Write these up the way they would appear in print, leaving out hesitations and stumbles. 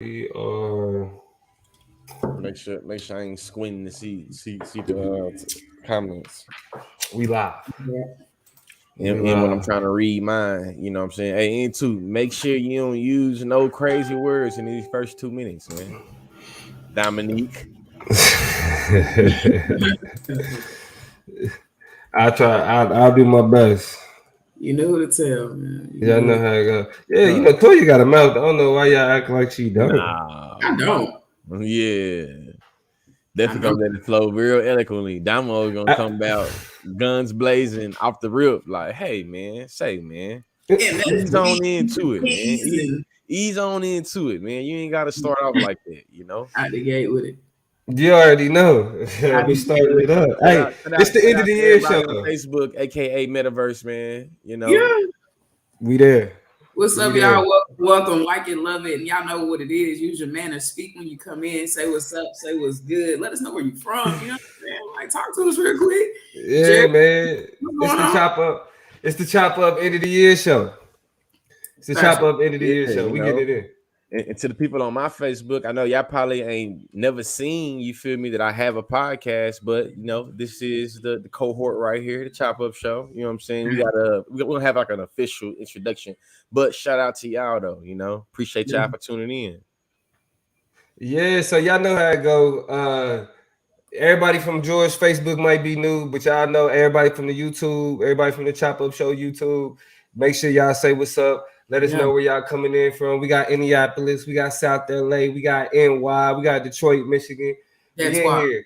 We are. Make sure I ain't squinting to see the comments. We live. Yeah. We And when I'm live. trying to read mine, you know what I'm saying? Hey, and two, make sure you don't use no crazy words in these first 2 minutes, man. Dominique. I try. I'll do my best. You know who to tell, man. You Y'all know. know how it go. Yeah, you Huh. know, Toya got a mouth. I don't know why y'all act like she don't. Nah. I don't. Yeah. I Definitely don't. gonna let it flow real eloquently. Damo gonna I, come out guns blazing off the rip, like, hey man, say man. And that's Ease on into it, man. peace and Ease on into it, man. You ain't gotta start off like that, you know. out the gate with it. you already know. Out We the gate started with it it. up. Shout Hey, out, shout it's out, the shout end out of the to year everybody show. on Facebook, aka Metaverse, man. You know, Yeah. We there. What's We up, y'all? there. Welcome, like it, love it, and y'all know what it is. Use your manners. Speak when you come in. Say what's up. Say what's good. Let us know where you from. You know what I'm saying? Like, talk to us real quick. Yeah, Jerry, man. what's It's going the on? chop up. It's the chop up end of the year show. It's the chop Factual. up end of the yeah, year show. you We getting know. it in. And to the people on my Facebook, I know y'all probably ain't never seen, you feel me, that I have a podcast, but you know, this is the cohort right here, the Chop Up Show. You know what I'm saying? We don't have like an official introduction, but shout out to y'all though, you know. Appreciate Yeah. y'all for tuning in. Yeah, so y'all know how it go. Everybody from George Facebook might be new, but y'all know everybody from the YouTube, everybody from the Chop Up Show YouTube. Make sure y'all say what's up. Let us Yeah. know where y'all coming in from. We got Indianapolis, we got South LA, we got NY, we got Detroit, Michigan. That's We in why. here.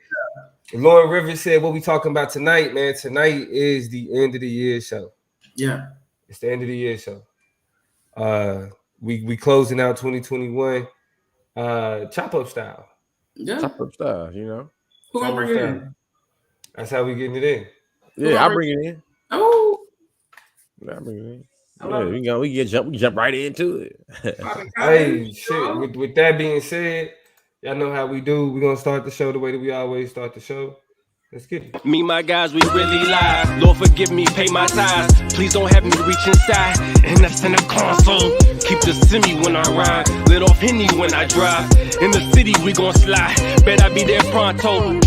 Lauren Rivers said, "What we talking about tonight, man? Tonight is the end of the year show. Yeah. It's the end of the year show. Uh, we closing out 2021. Chop Up style. Yeah. Chop Up style, you know. Who gonna Chop Up bring it style. in? That's how we getting it in. Who Yeah, gonna I'll bring bring it it in. in? Oh, I'll bring it in. I Yeah, love it. we jump right into it. Popping comments. Hey, shit. With that being said, y'all know how we do. We're gonna start the show the way that we always start the show. Let's get it. Me, my guys, we really live. Lord, forgive me, pay my tithes. Please don't have me reach inside. And that's in the console. Keep the semi when I ride. Lit off Henny when I drive. In the city, we gon' slide. Bet I be there pronto.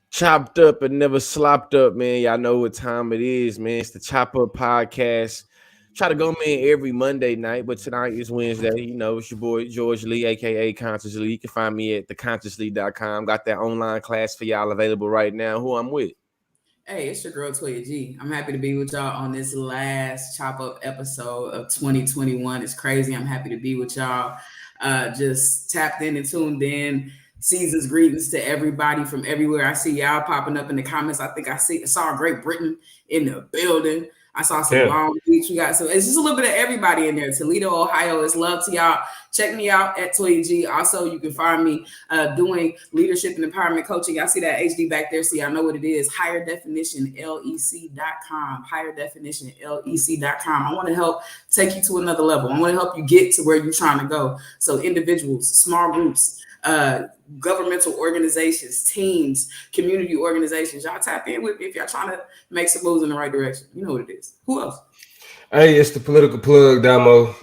Chopped up and never slopped up, man. Y'all know what time it is, man. It's the Chop Up Podcast. Try to go, man, every Monday night, but tonight is Wednesday. You know, it's your boy George Lee, aka Conscious Lee. You can find me at theconsciously.com. Got that online class for y'all available right now. Who I'm with. Hey, it's your girl Toya G. I'm happy to be with y'all on this last chop up episode of 2021. It's crazy. I'm happy to be with y'all. Just tapped in and tuned in. Season's greetings to everybody from everywhere. I see y'all popping up in the comments. I think saw Great Britain in the building. I saw some Yeah. Long Beach. We got some. It's just a little bit of everybody in there. Toledo, Ohio. It's love to y'all. Check me out at Toya G. Also, you can find me doing leadership and empowerment coaching. Y'all see that HD back there, so y'all know what it is. Higher Definition LEC.com. Higher Definition LEC.com. I want to help take you to another level. I want to help you get to where you're trying to go. So individuals, small groups, governmental organizations, teams, community organizations, y'all tap in with me if y'all trying to make some moves in the right direction. You know what it is. Who else? Hey, it's the political plug, Damo.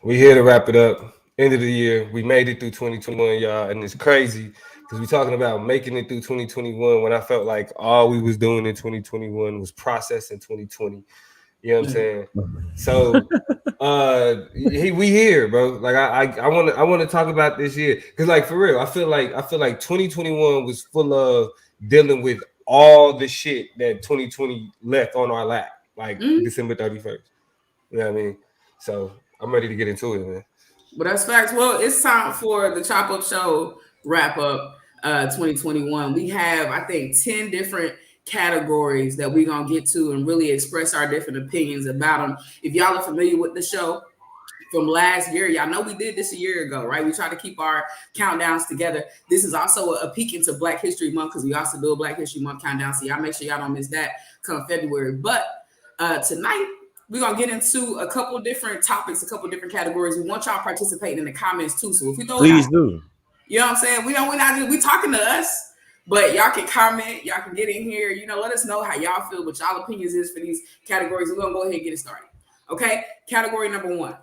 We here to wrap it up. End of the year. We made it through 2021, y'all, and it's crazy because we're talking about making it through 2021 when I felt like all we was doing in 2021 was processing 2020. You know what I'm saying? So we here, bro. Like I wanna talk about this year. Cause like for real, I feel like 2021 was full of dealing with all the shit that 2020 left on our lap, like December 31st. You know what I mean? So I'm ready to get into it, man. But that's facts. Well, it's time for the Chop Up Show wrap up 2021. We have, I think, 10 different categories that we're going to get to and really express our different opinions about them. If y'all are familiar with the show from last year, y'all know we did this a year ago, right? We try to keep our countdowns together. This is also a peek into Black History Month because we also do a Black History Month countdown. So y'all make sure y'all don't miss that come February. But tonight, we're going to get into a couple different topics, a couple different categories. We want y'all participating in the comments too. So if we throw it Please out, do. you know what I'm saying? We talking to us, but y'all can comment, y'all can get in here, let us know how y'all feel, what y'all opinions is for these categories. We're going to go ahead and get it started. Okay. Category number one.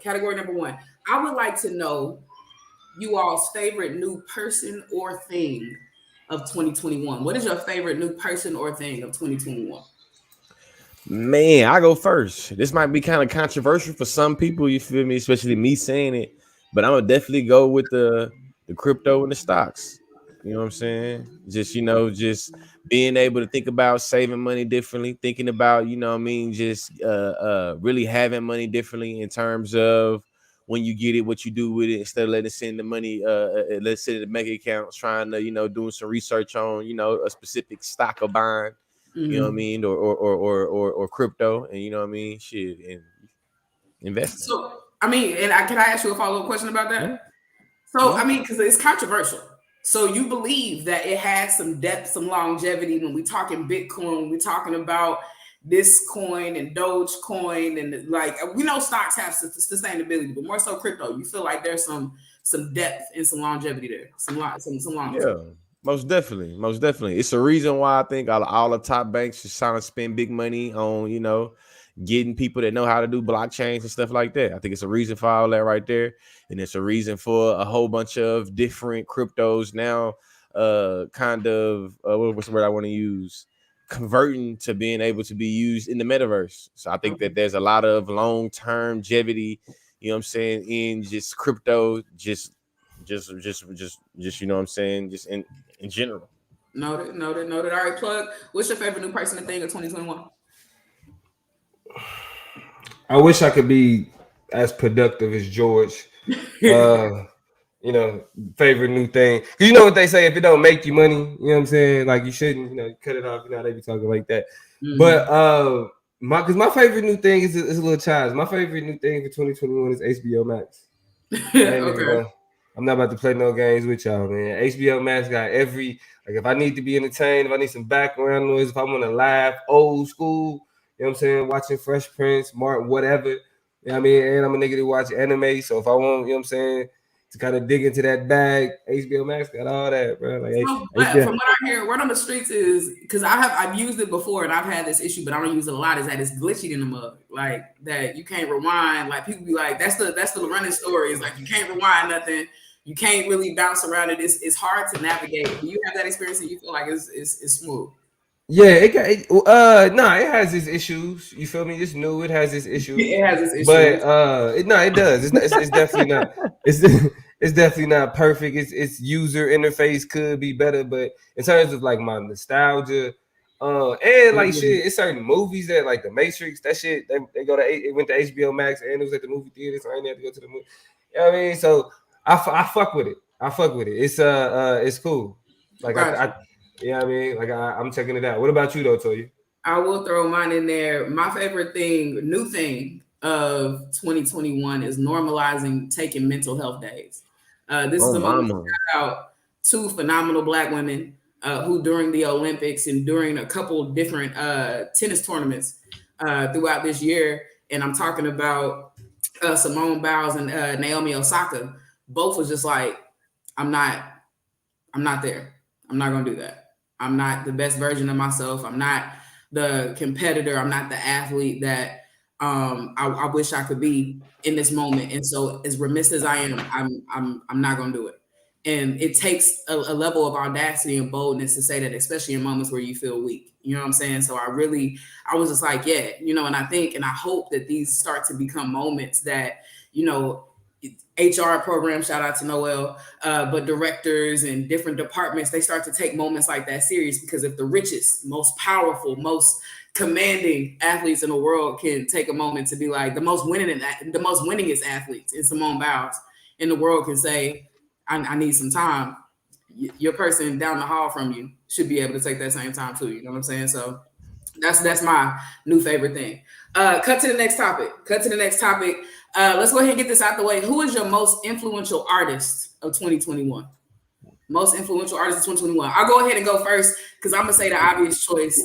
I would like to know you all's favorite new person or thing of 2021. What is your favorite new person or thing of 2021? Man, I go first. This might be kind of controversial for some people, you feel me, especially me saying it, but I'm gonna definitely go with the crypto and the stocks. You know what I'm saying? Just just being able to think about saving money differently, thinking about, what I mean, just really having money differently in terms of when you get it, what you do with it, instead of letting it sit in the money, let's sit in the bank accounts, trying to, doing some research on, a specific stock or buying. You know what I mean, or crypto, and you know what I mean, shit, and investing. So, I mean, and can I ask you a follow-up question about that? Yeah. So, I mean, because it's controversial. So you believe that it has some depth, some longevity when we talking Bitcoin, we're talking about this coin and Dogecoin, and like we know stocks have sustainability, but more so crypto. You feel like there's some depth and some longevity there, some longevity. Yeah. Most definitely. It's a reason why I think all the top banks is trying to spend big money on, getting people that know how to do blockchains and stuff like that. I think it's a reason for all that right there. And it's a reason for a whole bunch of different cryptos now, what's the word I want to use? Converting to being able to be used in the metaverse. So I think that there's a lot of long-term longevity, you know what I'm saying, in just crypto, just you know what I'm saying, just in general. Noted. All right, Plug. What's your favorite new person and thing of 2021? I wish I could be as productive as George. Favorite new thing. You know what they say, if it don't make you money, you know what I'm saying? Like you shouldn't, cut it off. They be talking like that. But my favorite new thing is a little challenge. My favorite new thing for 2021 is HBO Max. Okay. I'm not about to play no games with y'all, man. HBO Max got if I need to be entertained, if I need some background noise, if I want to laugh, old school, you know what I'm saying, watching Fresh Prince, Martin, whatever. You know what I mean? And I'm a nigga that watch anime. So if I want, you know what I'm saying, to kind of dig into that bag, HBO Max got all that, bro. From what I hear, word on the streets is, because I've used it before and I've had this issue, but I don't use it a lot, is that it's glitchy in the mug. Like that you can't rewind. Like people be like, that's the running story. Is like you can't rewind nothing. You can't really bounce around it. It's hard to navigate. Do you have that experience and you feel like it's smooth? Yeah, it has its issues. You feel me? It's new. It has its issues. It has its issues. But it does. It's definitely not. It's definitely not perfect. Its user interface could be better, but in terms of like my nostalgia, and like shit, it's certain movies that like The Matrix. That shit they it went to HBO Max and it was at the movie theater, so I didn't have to go to the movie. You know what I mean? So I fuck with it. It's cool. Like you know what I mean? Like I'm checking it out. What about you though, Toya? I will throw mine in there. My favorite new thing of 2021 is normalizing taking mental health days. This is a moment to shout out two phenomenal Black women who during the Olympics and during a couple different tennis tournaments throughout this year, and I'm talking about Simone Biles and Naomi Osaka, both was just like, I'm not there. I'm not gonna do that. I'm not the best version of myself. I'm not the competitor. I'm not the athlete that I wish I could be in this moment. And so, as remiss as I am, I'm not gonna do it. And it takes a level of audacity and boldness to say that, especially in moments where you feel weak. You know what I'm saying? So I was just like, yeah, and I think and I hope that these start to become moments that, HR program, shout out to Noel, but directors and different departments, they start to take moments like that serious, because if the richest, most powerful, most commanding athletes in the world can take a moment to be like the most winningest athletes in Simone Biles in the world can say, I need some time. Your person down the hall from you should be able to take that same time too. You know what I'm saying? So that's my new favorite thing. Cut to the next topic. Let's go ahead and get this out the way. Who is your most influential artist of 2021? Most influential artist of 2021. I'll go ahead and go first because I'm gonna say the obvious choice.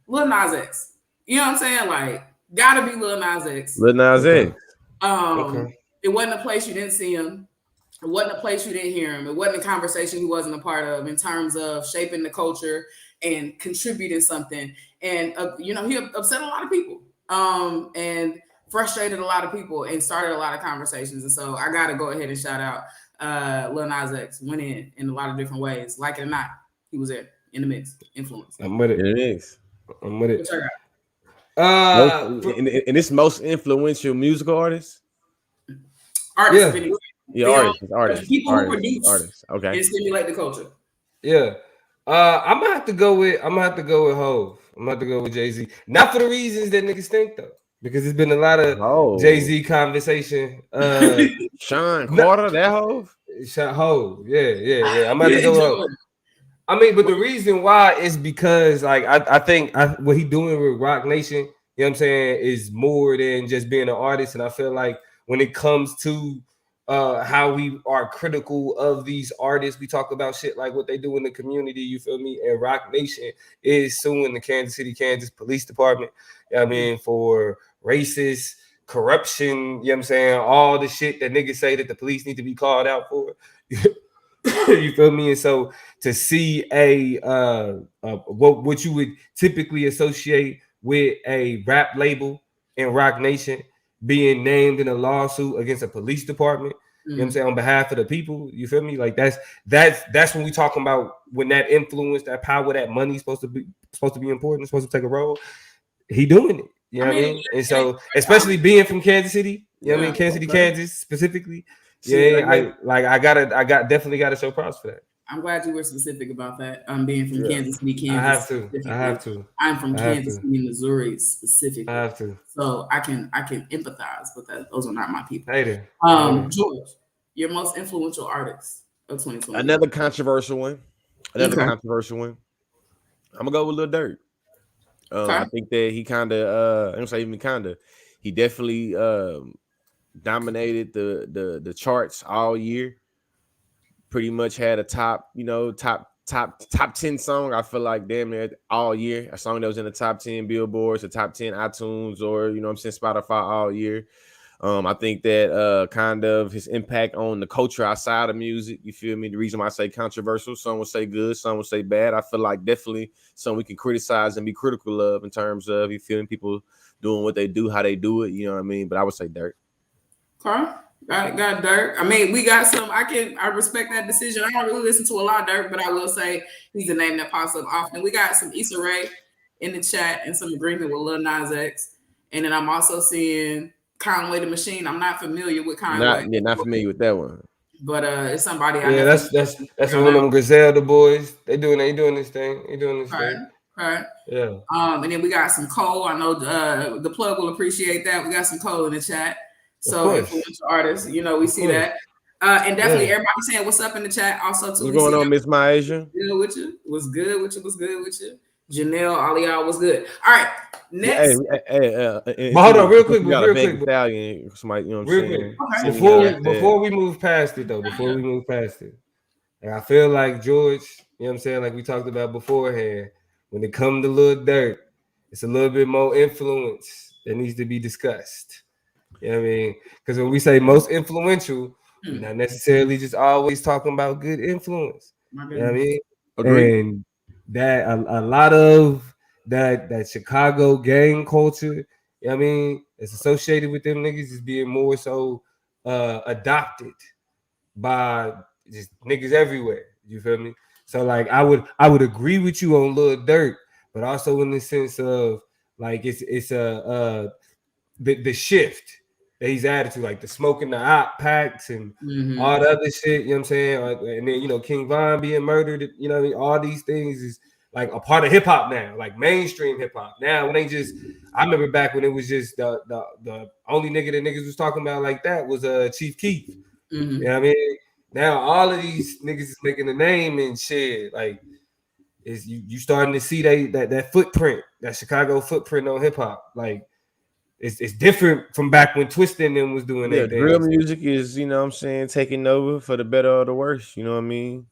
Lil Nas X. You know what I'm saying? Like, gotta be Lil Nas X. Lil Nas X. Okay. It wasn't a place you didn't see him. It wasn't a place you didn't hear him. It wasn't a conversation he wasn't a part of in terms of shaping the culture and contributing something. And he upset a lot of people. And frustrated a lot of people and started a lot of conversations. And so I got to go ahead and shout out Lil Nas X. Went in a lot of different ways. Like it or not, he was there in the mix. Influence. I'm with it. It is. I'm with it. And it's most influential musical artist. Artists. Yeah, artists. People who produce artists. Okay. and stimulate the culture. Yeah. I'm gonna have to go with Hov. I'm gonna have to go with Jay-Z. Not for the reasons that niggas think though. Because there's been a lot of Jay-Z conversation. Sean Carter, that Hov? Hov. Yeah. I'm gonna have to go with Hov. I mean, but the reason why is because like I think what he doing with Rock Nation, you know what I'm saying, is more than just being an artist. And I feel like when it comes to how we are critical of these artists, we talk about shit like what they do in the community, you feel me? And Rock Nation is suing the Kansas City, Kansas Police Department, you know what I mean, for racist corruption, you know what I'm saying? All the shit that niggas say that the police need to be called out for. You feel me? And so to see what you would typically associate with a rap label in Rock Nation being named in a lawsuit against a police department, you know what I'm saying, on behalf of the people, you feel me? Like that's when we talking about when that influence, that power, that money is supposed to be important, supposed to take a role. He doing it, you know what I mean? And so especially being from Kansas City, you know what I mean, Kansas City, Kansas specifically. I definitely got to show props for that. I'm glad you were specific about that. Being from Kansas City, Kansas. I have to. I'm from Kansas City, Missouri, specifically. I have to. So I can empathize with that. Those are not my people. Hater. George, your most influential artist of 2020. Another controversial one. I'm gonna go with Lil Durk. I think that he kind of, he definitely dominated the charts all year. Pretty much had a top 10 song. I feel like damn near all year. A song that was in the top 10 billboards, the top 10 iTunes, or Spotify all year. I think that kind of his impact on the culture outside of music, you feel me? The reason why I say controversial, some would say good, some would say bad. I feel like definitely something we can criticize and be critical of in terms of, you feel me, people doing what they do, how they do it, you know what I mean? But I would say Durk. Carl? Got Durk. I mean, we got some. I respect that decision. I don't really listen to a lot of Durk, but I will say he's a name that pops up often. We got some Issa Rae in the chat and some agreement with Lil Nas X, and then I'm also seeing Conway the Machine. I'm not familiar with Conway. Not familiar with that one. But it's somebody. That's one of them Griselda boys. They doing this thing. Right. Yeah. And then we got some Cole. I know the plug will appreciate that. We got some Cole in the chat. So influential artists, we see that. And definitely everybody saying what's up in the chat. Also, too, what's going on, Miss Myasia? Good with you. What's good with you? Janelle, all y'all was good. All right, next. Hey, hold on, real quick. Stallion, somebody, you know what I'm saying? Before we move past it, and I feel like George, you know what I'm saying, like we talked about beforehand, when it comes to Lil Durk, it's a little bit more influence that needs to be discussed. You know what I mean? Because when we say most influential, we're not necessarily just always talking about good influence. You know what I mean? Agreed. And that a lot of that Chicago gang culture, you know what I mean, it's associated with them niggas is being more so adopted by just niggas everywhere. You feel me? So like I would agree with you on Lil Durk, but also in the sense of like it's the shift that he's added to, like the smoking the op packs and all the other shit, you know what I'm saying? And then, King Von being murdered, you know what I mean? All these things is like a part of hip hop now, like mainstream hip hop. Now, when they just, I remember back when it was just the only nigga that niggas was talking about like that was Chief Keef. You know what I mean? Now, all of these niggas is making a name and shit. Like, is you starting to see that footprint, that Chicago footprint on hip hop. Like, it's different from back when Twista and them was doing that. Drill music is, taking over for the better or the worse. You know what I mean?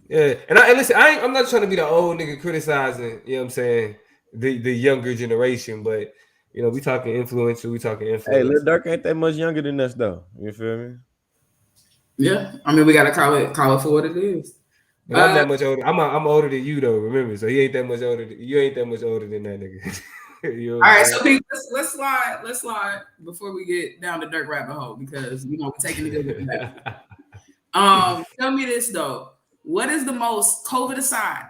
Yeah. And listen, I'm not trying to be the old nigga criticizing, you know what I'm saying, the younger generation, but we talking influential, Hey, Lil Durk ain't that much younger than us though. You feel me? Yeah. I mean, we gotta call it for what it is. But I'm that much older. I'm older than you though, remember. So he ain't that much older. You ain't that much older than that nigga. All right, so people, let's slide before we get down the dirt rabbit hole because we're taking it. Tell me this though. What is the most COVID aside?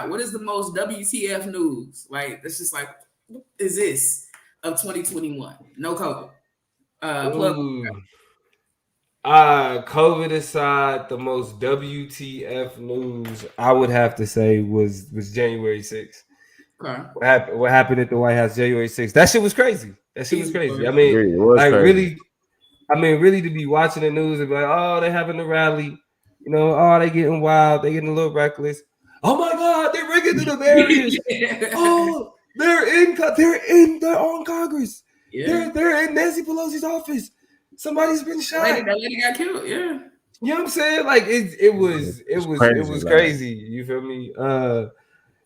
What is the most WTF news? Like, it's just like, what is this of 2021? No COVID. COVID aside, the most WTF news I would have to say was January 6th. Okay. What happened at the White House January 6th? That shit was crazy. I mean, crazy. really to be watching the news and be like, oh, they're having a rally. You know, oh, they getting wild. They getting a little reckless. Oh my God, they're rigging the barriers. Oh, they're on Congress. Yeah. They're in Nancy Pelosi's office. Somebody's been shot. That lady got killed. Yeah. You know what I'm saying? Like it was crazy. You feel me?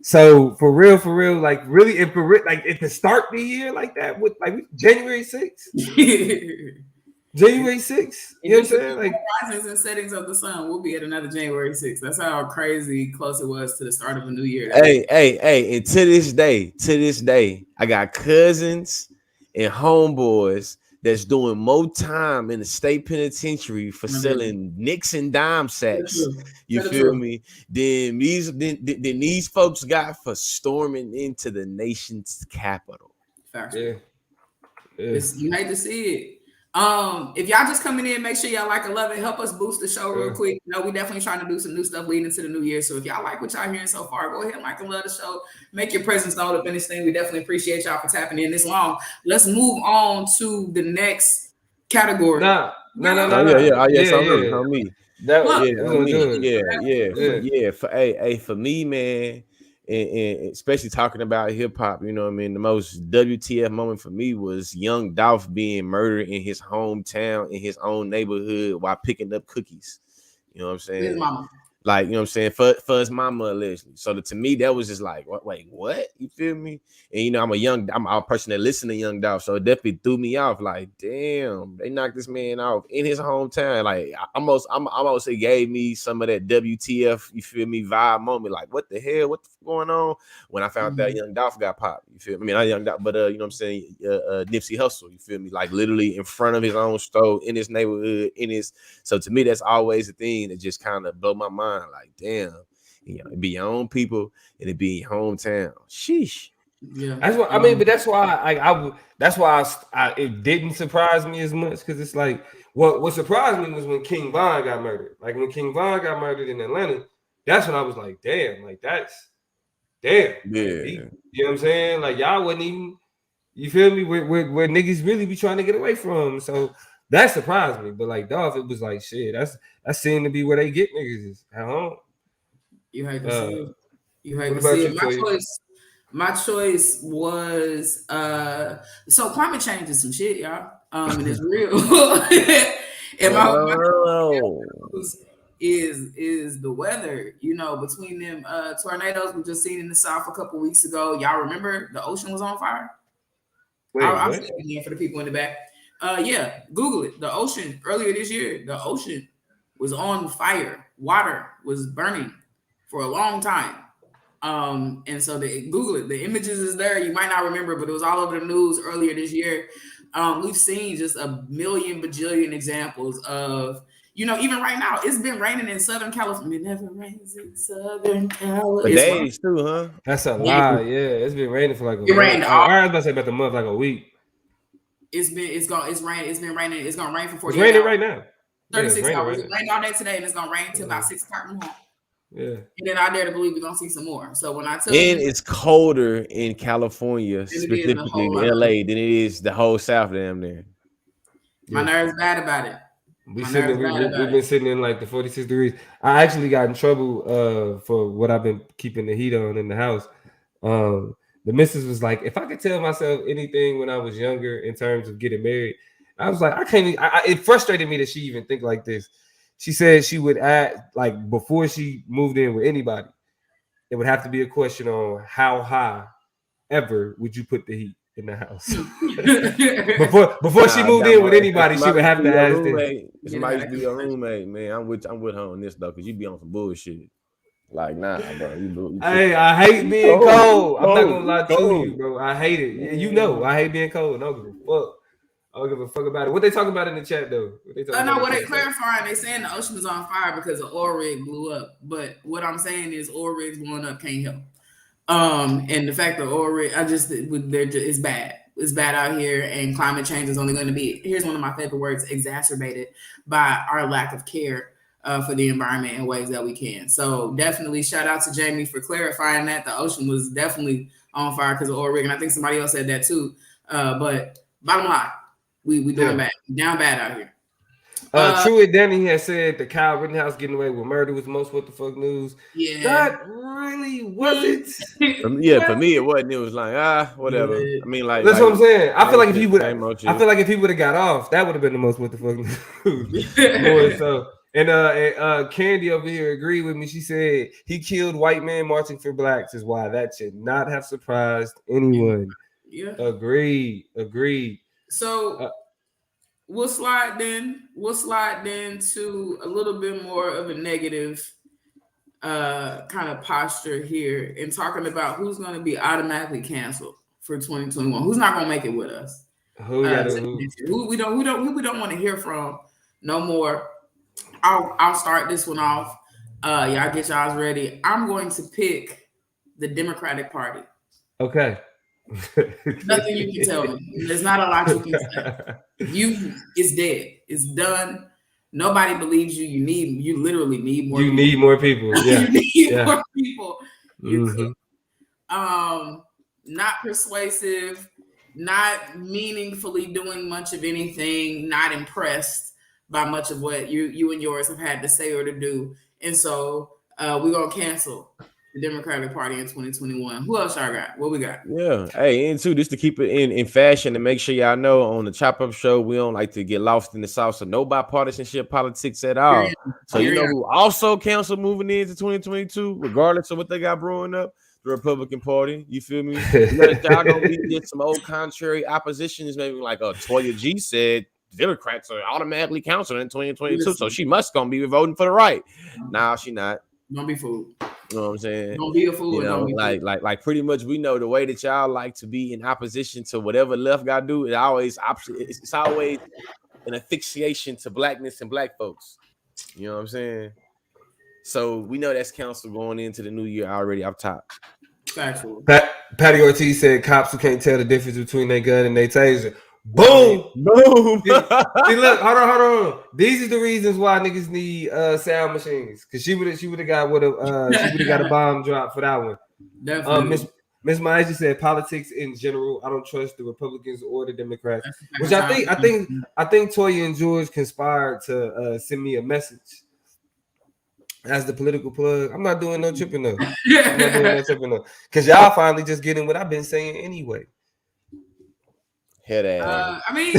So for real, like really, at the start of the year, like that, with like January 6th. January 6th. You know what I'm saying? Like rises and settings of the sun, we'll be at another January 6th. That's how crazy close it was to the start of a new year. Hey, and to this day, I got cousins and homeboys that's doing more time in the state penitentiary for selling nicks and dime sacks. You feel me? Then these folks got for storming into the nation's capital. Yeah. You hate to see it. If y'all just coming in, make sure y'all like and love it. Help us boost the show real quick. You know, we definitely trying to do some new stuff leading into the new year. So if y'all like what y'all hearing so far, go ahead and like and love the show. Make your presence known up in this thing. We definitely appreciate y'all for tapping in this long. Let's move on to the next category. Yeah. For me, man. And especially talking about hip hop, you know what I mean? The most WTF moment for me was Young Dolph being murdered in his hometown, in his own neighborhood while picking up cookies. You know what I'm saying? His mama. Like, you know what I'm saying? For his mama, allegedly. So to me, that was just like, wait, what? You feel me? And, you know, I'm a person that listens to Young Dolph. So it definitely threw me off. Like, damn, they knocked this man off in his hometown. Like, almost it gave me some of that WTF, you feel me, vibe moment. Like, what the hell? What's going on? When I found out Young Dolph got popped. You feel me? I mean, not Young Dolph, but, you know what I'm saying? Nipsey Hussle, you feel me? Like, literally in front of his own store, in his neighborhood, So to me, that's always the thing that just kind of blow my mind. Like, damn, you know, it be your own people and it be your hometown. Sheesh. Yeah, that's what I mean. But that's why it didn't surprise me as much because it's like what surprised me was when King Von got murdered. Like when King Von got murdered in Atlanta, that's when I was like, damn, like that's damn. Yeah, you know what I'm saying? Like y'all wasn't even, you feel me? Where niggas really be trying to get away from. So that surprised me. But like Dolph, it was like shit. That seemed to be where they get niggas is at home. You hate to see it. You hate to see it. My choice was so climate change is some shit, y'all. And it's real. And my is the weather, you know, between them tornadoes we just seen in the South a couple weeks ago. Y'all remember the ocean was on fire? I'll say it again for the people in the back. Yeah, Google it. The ocean earlier this year, the ocean was on fire. Water was burning for a long time. And so Google it. The images is there. You might not remember, but it was all over the news earlier this year. We've seen just a million bajillion examples of, you know, even right now, it's been raining in Southern California. It never rains in Southern California. Days too, huh? That's a lie. Yeah, it's been raining for like a week. I was about to say about the month, like a week. It's been raining. It's gonna rain for 48 It's raining hours. Right now. 36 hours. It rained all day today, and it's gonna rain till about 6 o'clock in the morning. Yeah. And then I dare to believe we're gonna see some more. So when I tell you, it's colder in California, specifically in LA, than it is the whole South down there. My nerves bad about it. We've been sitting in like the 46 degrees. I actually got in trouble for what I've been keeping the heat on in the house. The missus was like, if I could tell myself anything when I was younger in terms of getting married, I was like, it frustrated me that she even think like this. She said she would add, like, before she moved in with anybody, it would have to be a question on how high ever would you put the heat in the house. before she moved in with anybody, she would have to ask this. This might be your roommate, man. I'm with her on this though, because you be on some bullshit. Like, nah, bro. Hey, I hate being cold. I'm not gonna lie cold. to you, bro. I hate it. Yeah, you know, I hate being cold. I don't give a fuck. I don't give a fuck about it. What they talking about in the chat though? What they talking about? What they clarifying? They saying the ocean is on fire because the oil rig blew up. But what I'm saying is, oil rigs blowing up can't help. And the fact that oil rig, it's bad. It's bad out here, and climate change is only going to be. Here's one of my favorite words: exacerbated by our lack of care for the environment in ways that we can. So definitely shout out to Jamie for clarifying that the ocean was definitely on fire because of oil rig, and I think somebody else said that too. But bottom line, we doing bad, down bad out here. True it, Danny has said the Kyle Rittenhouse getting away with murder was the most what the fuck news. Yeah, that really was it. For me, it wasn't. It was like whatever. I mean, like that's what I'm saying. I feel like if he would, have got off, that would have been the most what the fuck news. More so. And Candy over here agreed with me. She said he killed white men marching for blacks is why that should not have surprised anyone. Yeah, agreed. So. We'll slide then to a little bit more of a negative kind of posture here in talking about who's going to be automatically canceled for 2021. Who's not going to make it with us? Who we don't want to hear from no more. I'll start this one off. Y'all get y'all's ready. I'm going to pick the Democratic Party. Okay. Nothing you can tell me. There's not a lot you can say. It's dead. It's done. Nobody believes you. You literally need more. You need more people. Yeah. You need more people. Not persuasive, not meaningfully doing much of anything, not impressed by much of what you and yours have had to say or to do. And so we're gonna cancel the Democratic Party in 2021. Who else y'all got? What we got? Yeah. Hey, and too, just to keep it in fashion and make sure y'all know on the Chop Up Show, we don't like to get lost in the sauce, so no bipartisanship politics at all. So you know who also canceled moving into 2022, regardless of what they got brewing up? The Republican Party. You feel me? Y'all gonna get some old contrary oppositions, maybe like Toya G said. Democrats are automatically canceled in 2022, so she must gonna be voting for the right. Nah, she not. Don't be fooled. You know what I'm saying? Don't be a fool. You know, like pretty much we know the way that y'all like to be in opposition to whatever left got to do. It's always an asphyxiation to blackness and black folks. You know what I'm saying? So we know that's council going into the new year already up top. Factual. Patty Ortiz said cops who can't tell the difference between their gun and their taser. Boom! See, look, hold on. These are the reasons why niggas need sound machines. Cause she would have got a bomb drop for that one. Definitely. Miss Maisha said politics in general. I don't trust the Republicans or the Democrats. Which I think Toya and George conspired to send me a message as the political plug. I'm not doing no tripping though. Cause y'all finally just getting what I've been saying anyway. I mean,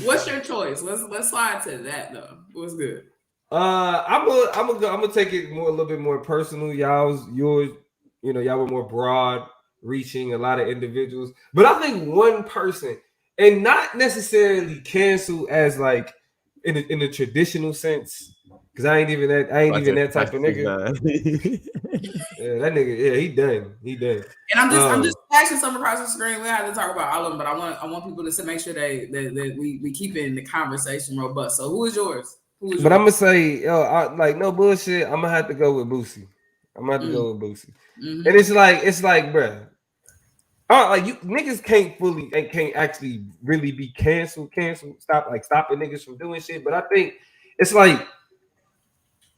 what's your choice? Let's slide to that though. What's good? I'm gonna take it a little bit more personal. Yours, y'all were more broad reaching, a lot of individuals. But I think one person, and not necessarily cancel as like in a traditional sense, because I ain't even that type of nigga. Yeah, that nigga, he done. And I'm just flashing some across the screen. We have to talk about all of them, but I want people to make sure that we keep it in the conversation robust. So who is yours? I'm gonna say, no bullshit. I'm gonna have to go with Boosie. Mm-hmm. And it's like, bruh. Like you niggas can't actually really be canceled. Stopping niggas from doing shit. But I think it's like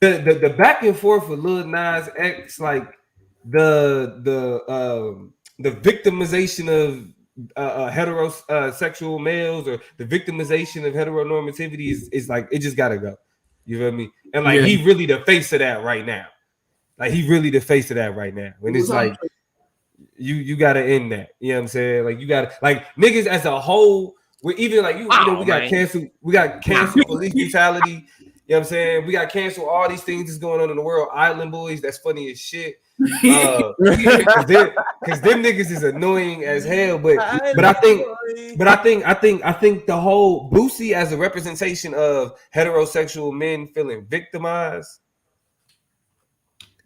the back and forth with Lil Nas X, like the victimization of heterosexual males, or the victimization of heteronormativity is like, it just gotta go. You feel me? And like he really the face of that right now. And it's like you gotta end that. You know what I'm saying? Like you gotta, like, niggas as a whole. We're even like we got canceled. We got canceled police brutality. You know what I'm saying? We got canceled all these things that's going on in the world. Island Boys, that's funny as shit. Because them niggas is annoying as hell. But I think the whole Boosie as a representation of heterosexual men feeling victimized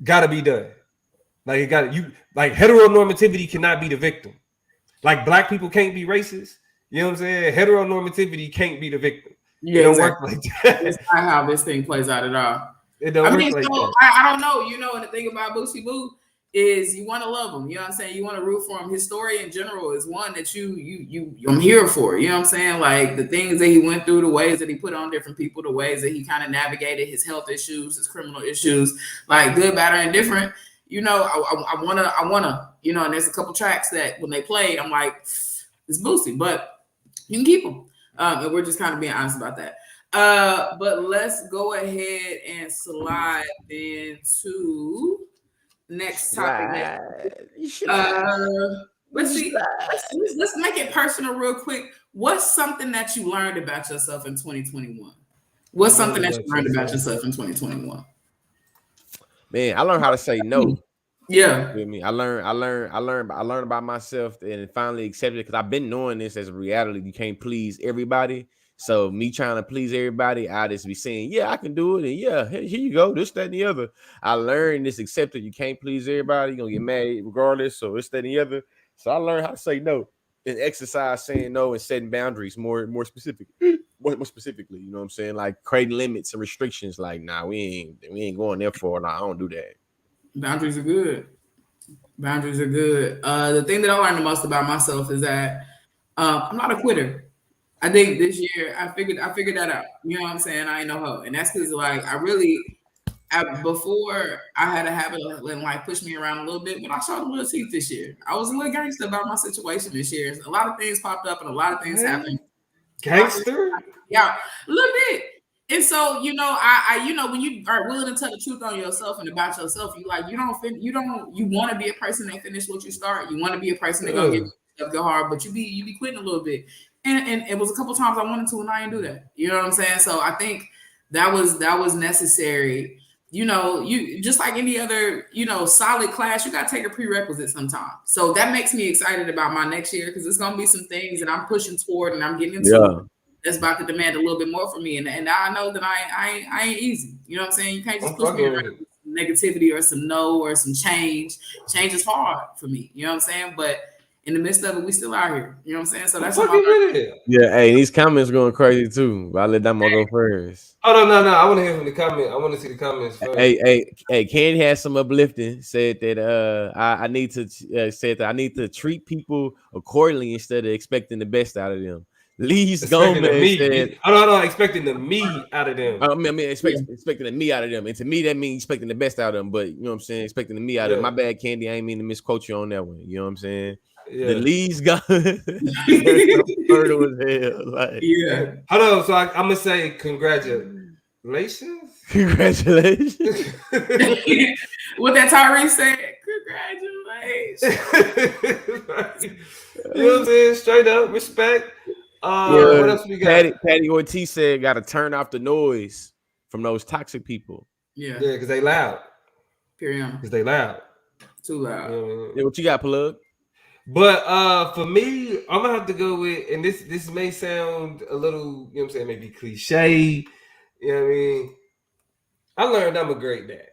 gotta be done. Like it got you. Like heteronormativity cannot be the victim. Like black people can't be racist. You know what I'm saying? Heteronormativity can't be the victim. Yeah, it don't exactly. work like that. That's not how this thing plays out at all. It don't work like that. I don't know. You know, and the thing about Boosie Boo is you want to love him. You know what I'm saying? You want to root for him. His story in general is one that I'm here for. You know what I'm saying? Like the things that he went through, the ways that he put on different people, the ways that he kind of navigated his health issues, his criminal issues, like good, bad, or indifferent. You know, I wanna, you know, and there's a couple tracks that when they play, I'm like, it's Boosie, but you can keep them. And we're just kind of being honest about that. But let's go ahead and slide into next topic. Let's make it personal real quick. What's something that you learned about yourself in 2021? What's something that you learned about yourself in 2021? Man, I learned how to say no. Yeah. You know me? I learned about myself and finally accepted it because I've been knowing this as a reality. You can't please everybody. So me trying to please everybody, I just be saying, yeah, I can do it. And yeah, here you go. This, that, and the other. I learned this, accepted you can't please everybody. You're gonna get mad regardless. So this, that, and the other. So I learned how to say no and exercise saying no and setting boundaries more specifically. More specifically, you know what I'm saying? Like creating limits and restrictions. Like, nah, we ain't going there for it. Nah, I don't do that. Boundaries are good. Boundaries are good. The thing that I learned the most about myself is that I'm not a quitter. I think this year I figured that out. You know what I'm saying? I ain't no hoe, and that's because like before I had a habit of letting life push me around a little bit, but I showed a little teeth this year. I was a little gangster about my situation this year. A lot of things popped up and a lot of things happened. Gangster? Yeah, a little bit. And so, you know, I you know, when you are willing to tell the truth on yourself and about yourself, you like you want to be a person that finish what you start. You want to be a person that gonna give stuff go hard, but you be quitting a little bit. And it was a couple times I wanted to, and I didn't do that. You know what I'm saying? So I think that was necessary. You know, you just like any other, you know, solid class, you gotta take a prerequisite sometime. So that makes me excited about my next year because there's gonna be some things that I'm pushing toward and I'm getting into. That's about to demand a little bit more from me, and I know that I ain't easy. You know what I'm saying? You can't just push me around with some negativity or some no or some change. Change is hard for me. You know what I'm saying? But in the midst of it, we still out here. You know what I'm saying? So that's what yeah. Hey, these comments going crazy too. But I let that one go first. Oh no! I want to hear from the comment. I want to see the comments first. Hey, Candy has some uplifting. Said that I need to treat people accordingly instead of expecting the best out of them. Lee's Gomez said, expecting the me out of them. I mean, expecting the me out of them. And to me, that means expecting the best out of them. But you know what I'm saying? Expecting the me out of them. My bad, Candy. I ain't mean to misquote you on that one. You know what I'm saying? Yeah. The Lee's got fertile as hell. Like, yeah. Hold on. So I'm gonna say congratulations. Congratulations. What that Tyrese said. Congratulations. You know what I'm saying? Straight up respect. What else we got? Patty Ortiz said, "Got to turn off the noise from those toxic people." Yeah, because they loud. Period. Because they loud. Too loud. Yeah, what you got, Plug? But for me, I'm gonna have to go with, and this may sound a little, you know what I'm saying, maybe cliche. You know what I mean? I learned I'm a great dad.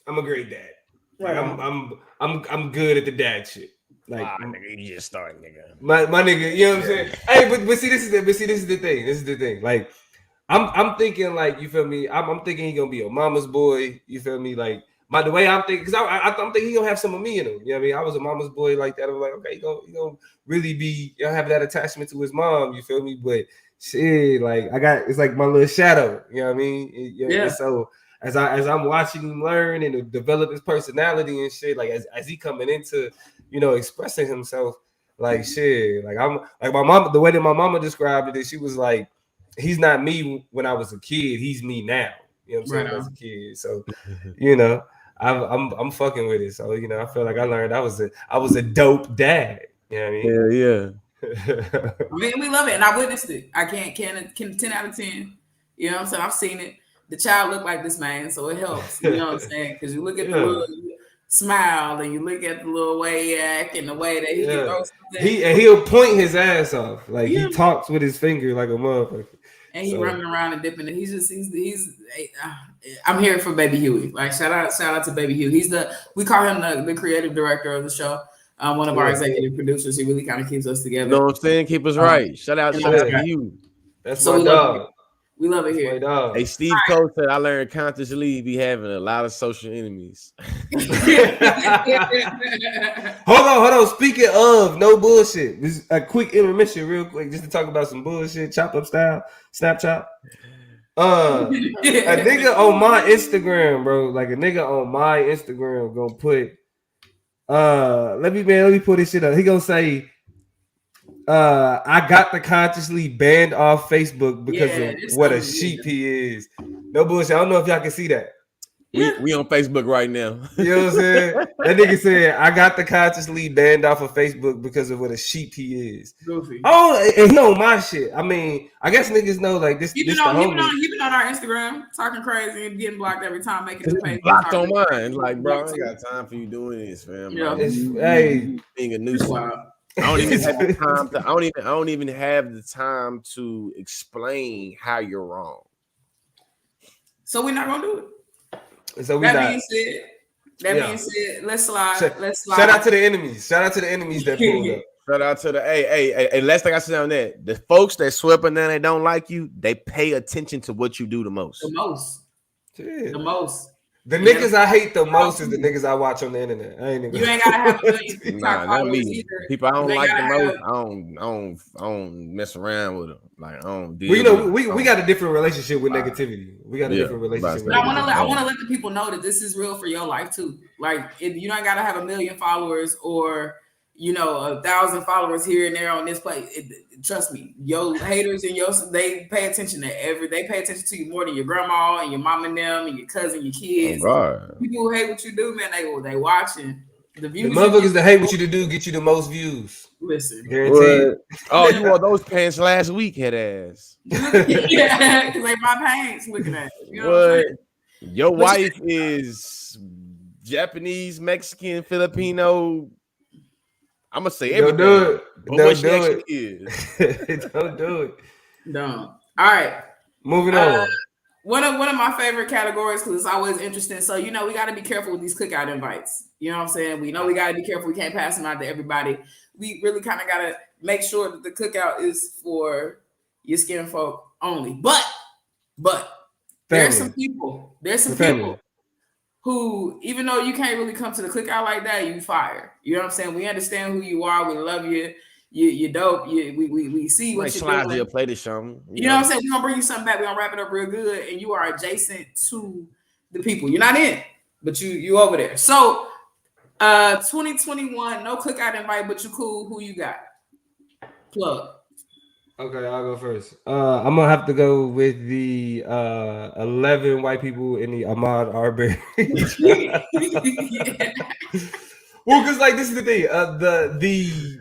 I'm a great dad. Like, I'm good at the dad shit. Like, nigga, you just started, nigga. My nigga, you know what I'm saying? Hey, but see, this is the thing. This is the thing. Like, I'm thinking, like, you feel me? I'm thinking he gonna be a mama's boy. You feel me? Like, the way I'm thinking, because I'm thinking he gonna have some of me in him. You know what I mean? I was a mama's boy like that. I'm like, okay, he gonna really be, have that attachment to his mom. You feel me? But shit, like, it's like my little shadow. You know what I mean? And so as I'm watching him learn and develop his personality and shit, like as he coming into, you know, expressing himself, like shit, like I'm like my mom. The way that my mama described it, she was like, he's not me when I was a kid. He's me now. You know what I'm saying? As a kid, so you know, I'm fucking with it. So you know, I feel like I learned I was a dope dad. You know what I mean? Yeah. I mean, we love it, and I witnessed it. I can 10 out of 10. You know what I'm saying? I've seen it. The child looked like this man, so it helps. You know what I'm saying? Because you look at the little smile and you look at the little way he act and the way that he can throw something. He'll point his ass off. Like he talks with his finger like a motherfucker. And he running around and dipping it. I'm here for Baby Huey. Like shout out to Baby Huey. We call him the creative director of the show. One of our executive producers. He really kind of keeps us together. You know what I'm saying? Keep us right. Shout out to you. That's so my dog. We love it here. Hey, Steve Cole said I learned consciously be having a lot of social enemies. Hold on. Speaking of no bullshit, this is a quick intermission, real quick, just to talk about some bullshit, chop up style, Snapchat. A nigga on my Instagram, bro, like a nigga on my Instagram gonna put, let me put this shit up. He gonna say, I got the consciously banned off Facebook because of what a sheep he is. No bullshit. I don't know if y'all can see that. We on Facebook right now. You know what I'm saying? That nigga said, I got the consciously banned off of Facebook because of what a sheep he is. Goofy. Oh, and he know my shit. I mean, I guess niggas know like this. He been on our Instagram talking crazy and getting blocked every time, making the page. Blocked on mine. Like, bro, I ain't got time for you doing this, fam. Yeah. Hey, being a nuisance. I don't even have the time to. I don't even have the time to explain how you're wrong. So we're not gonna do it. So that being said, let's slide. Shout out to the enemies. Shout out to the enemies that pulled up. Shout out to the hey. Last thing I said on that, the folks that sweep and then they don't like you, they pay attention to what you do the most. The most. The niggas I hate the most is the niggas I watch on the internet. You ain't gotta have a million TikTok followers either. People I don't like the most. I don't mess around with them. Like I don't. We got a different relationship with negativity. We got a different relationship. But I want to let the people know that this is real for your life too. Like you don't gotta have a million followers or 1,000 followers here and there on this place. Trust me, your haters and they pay attention to they pay attention to you more than your grandma and your mom and them and your cousin, your kids. Right. People who hate what you do, man, they watching. The views. The motherfuckers that hate what you do get you the most views. Listen. Guaranteed. Oh, you wore those pants last week, head ass. Yeah, because they my pants looking at it. You know what I'm saying? Your wife is Japanese, Mexican, Filipino. I'm gonna say everything. Don't do it. But what she actually is. Don't do it. Don't. All right. Moving on. One of my favorite categories because it's always interesting. So we got to be careful with these cookout invites. You know what I'm saying? We know we got to be careful. We can't pass them out to everybody. We really kind of got to make sure that the cookout is for your skin folk only. But there's some people. Who, even though you can't really come to the cookout like that, you fire. You know what I'm saying? We understand who you are. We love you. You're dope. We see what you're doing. You'll play the show. You know what I'm saying? We're going to bring you something back. We're going to wrap it up real good. And you are adjacent to the people. You're not in, but you over there. So, 2021, no cookout invite, but you cool. Who you got? Plug. Okay, I'll go first. I'm gonna have to go with the 11 white people in the Ahmaud Arbery. Well, because like this is the thing,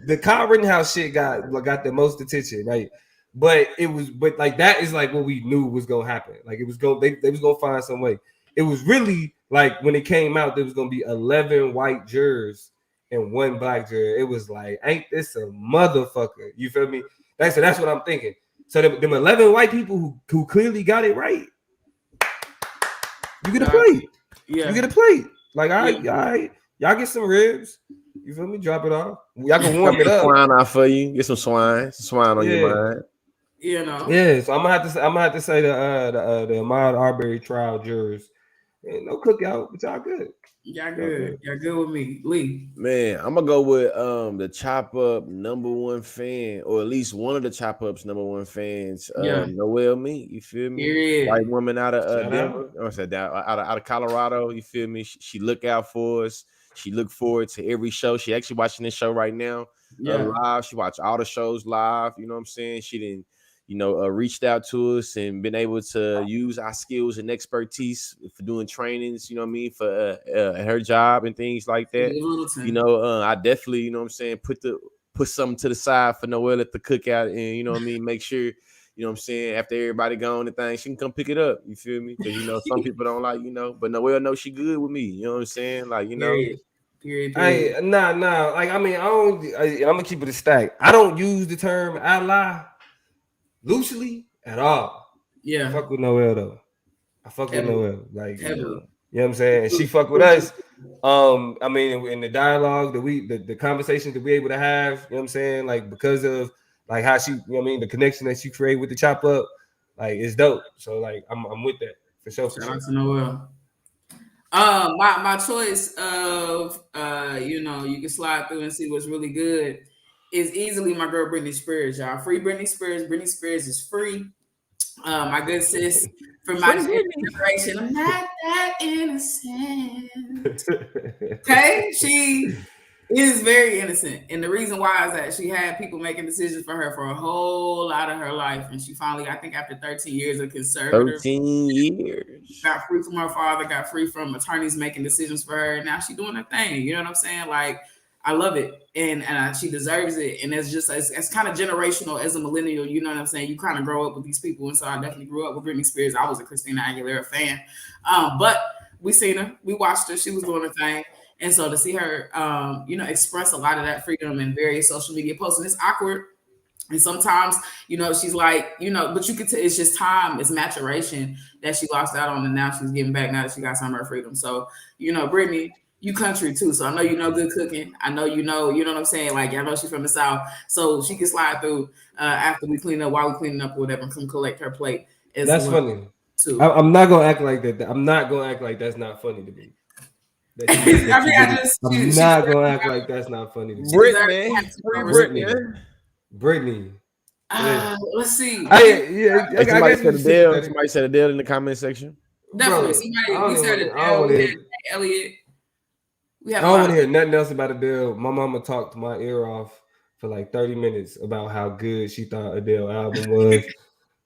the Kyle Rittenhouse shit got the most attention, right? But like that is like what we knew was gonna happen. Like it was they was gonna find some way. It was really like when it came out, there was gonna be 11 white jurors and 1 black juror. It was like, ain't this a motherfucker? You feel me? That's what I'm thinking. So them 11 white people who clearly got it right, you get a plate. Yeah, you get a plate. Like, all right, y'all get some ribs. You feel me? Drop it off. Y'all can warm it up. Swine out for you. Get some swine on your mind. Yeah, so I'm gonna have to say the Ahmaud Arbery trial jurors. Ain't no cookout, but y'all good. Y'all good. Y'all good with me, Lee. Man, I'm gonna go with the Chop Up #1 fan, or at least one of the Chop Up's #1 fans. Noelle Me, you feel me? White woman out of Denver. I said out of Colorado. You feel me? She look out for us. She look forward to every show. She actually watching this show right now. Live. She watch all the shows live. You know what I'm saying? She didn't. Reached out to us and been able to use our skills and expertise for doing trainings, you know what I mean, for her job and things like that. I definitely, you know what I'm saying, put something to the side for Noelle at the cookout and, you know what I mean, make sure, you know what I'm saying, after everybody gone and things, she can come pick it up. You feel me? Because, some people don't like, but Noelle knows she good with me. You know what I'm saying? Like, Period. Nah. Like, I mean, I'm going to keep it a stack. I don't use the term ally loosely at all. Yeah. I fuck with Noel though. I fuck with Heavily. Noel. Like, Heavily. you know what I'm saying? And she fuck with us. I mean, in the dialogue that the conversations that we able to have, you know what I'm saying? Like, because of like how she, you know what I mean, the connection that she created with the chop up, like, it's dope. So like, I'm with that for sure. Shout out to Noel. My choice of you can slide through and see what's really good is easily my girl Britney Spears, y'all. Free Britney Spears. Britney Spears is free. My good sis from my generation. I'm not that innocent. Okay, she is very innocent, and the reason why is that she had people making decisions for her for a whole lot of her life, and she finally, I think, after 13 years of conservative, 13 years, got free from her father, got free from attorneys making decisions for her, and now she's doing her thing. You know what I'm saying? Like, I love it, and she deserves it, and it's kind of generational as a millennial. You know what I'm saying? You kind of grow up with these people, and so I definitely grew up with Britney Spears. I was a Christina Aguilera fan, but we seen her, we watched her, she was doing her thing. And so to see her, express a lot of that freedom in various social media posts, and it's awkward. And sometimes, she's like, but you could tell it's just time, it's maturation that she lost out on, and now she's getting back now that she got some of her freedom. So, Brittany, you country too. So I know good cooking. I know you know what I'm saying? Like, I know she's from the South. So she can slide through after we clean up, while we cleaning up or whatever, and come collect her plate. That's funny. Too. I'm not gonna act like that. I'm not gonna act like that's not funny to me. I'm not gonna act like that's not funny. Brittany. Let's see. Somebody said Adele in the comment section. Definitely. We said Adele, Elliot. I don't want to hear nothing else about Adele. My mama talked my ear off for like 30 minutes about how good she thought Adele album was.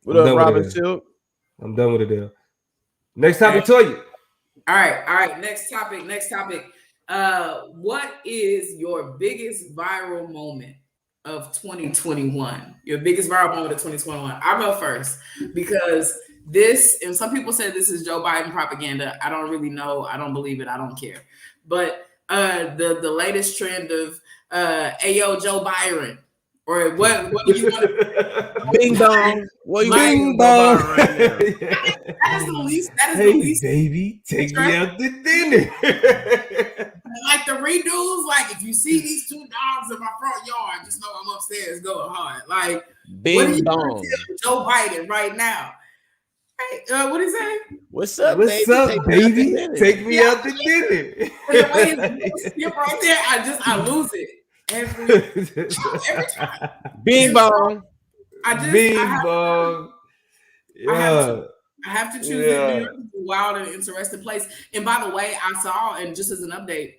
What up, Robin Silk? I'm done with Adele. Next topic, Toya. All right. Next topic. What is your biggest viral moment of 2021? Your biggest viral moment of 2021. I'll go first because this, and some people say this is Joe Biden propaganda. I don't really know. I don't believe it. I don't care. But the latest trend of Ayo Joe Byron. Or what do you want to Bing bong. What you Bing bong. That is the least. Baby, take me out to dinner. Like the redos, like if you see these two dogs in my front yard, just know I'm upstairs going hard. Like Bing bong. Joe Biden right now. Hey, what is that? What's up, baby? Take me out to dinner. Right there, I lose it. Every time. Bing bong. Bong. Yeah. I have to choose it. It's a wild and interesting place. And by the way, I saw, and just as an update,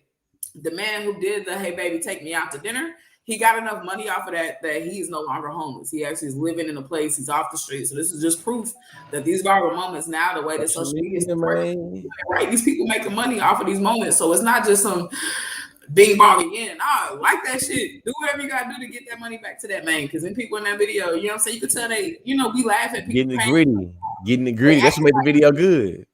the man who did the "Hey baby, take me out to dinner," he got enough money off of that he is no longer homeless. He actually is living in a place. He's off the street. So this is just proof that these viral moments now, the way that social media is working, right? These people making money off of these moments. So it's not just some bing bong again. Nah, like that shit. Do whatever you gotta do to get that money back to that man. Because then people in that video, you know what I'm saying? You could tell we laugh at people. Getting it gritty. That's what made the video good.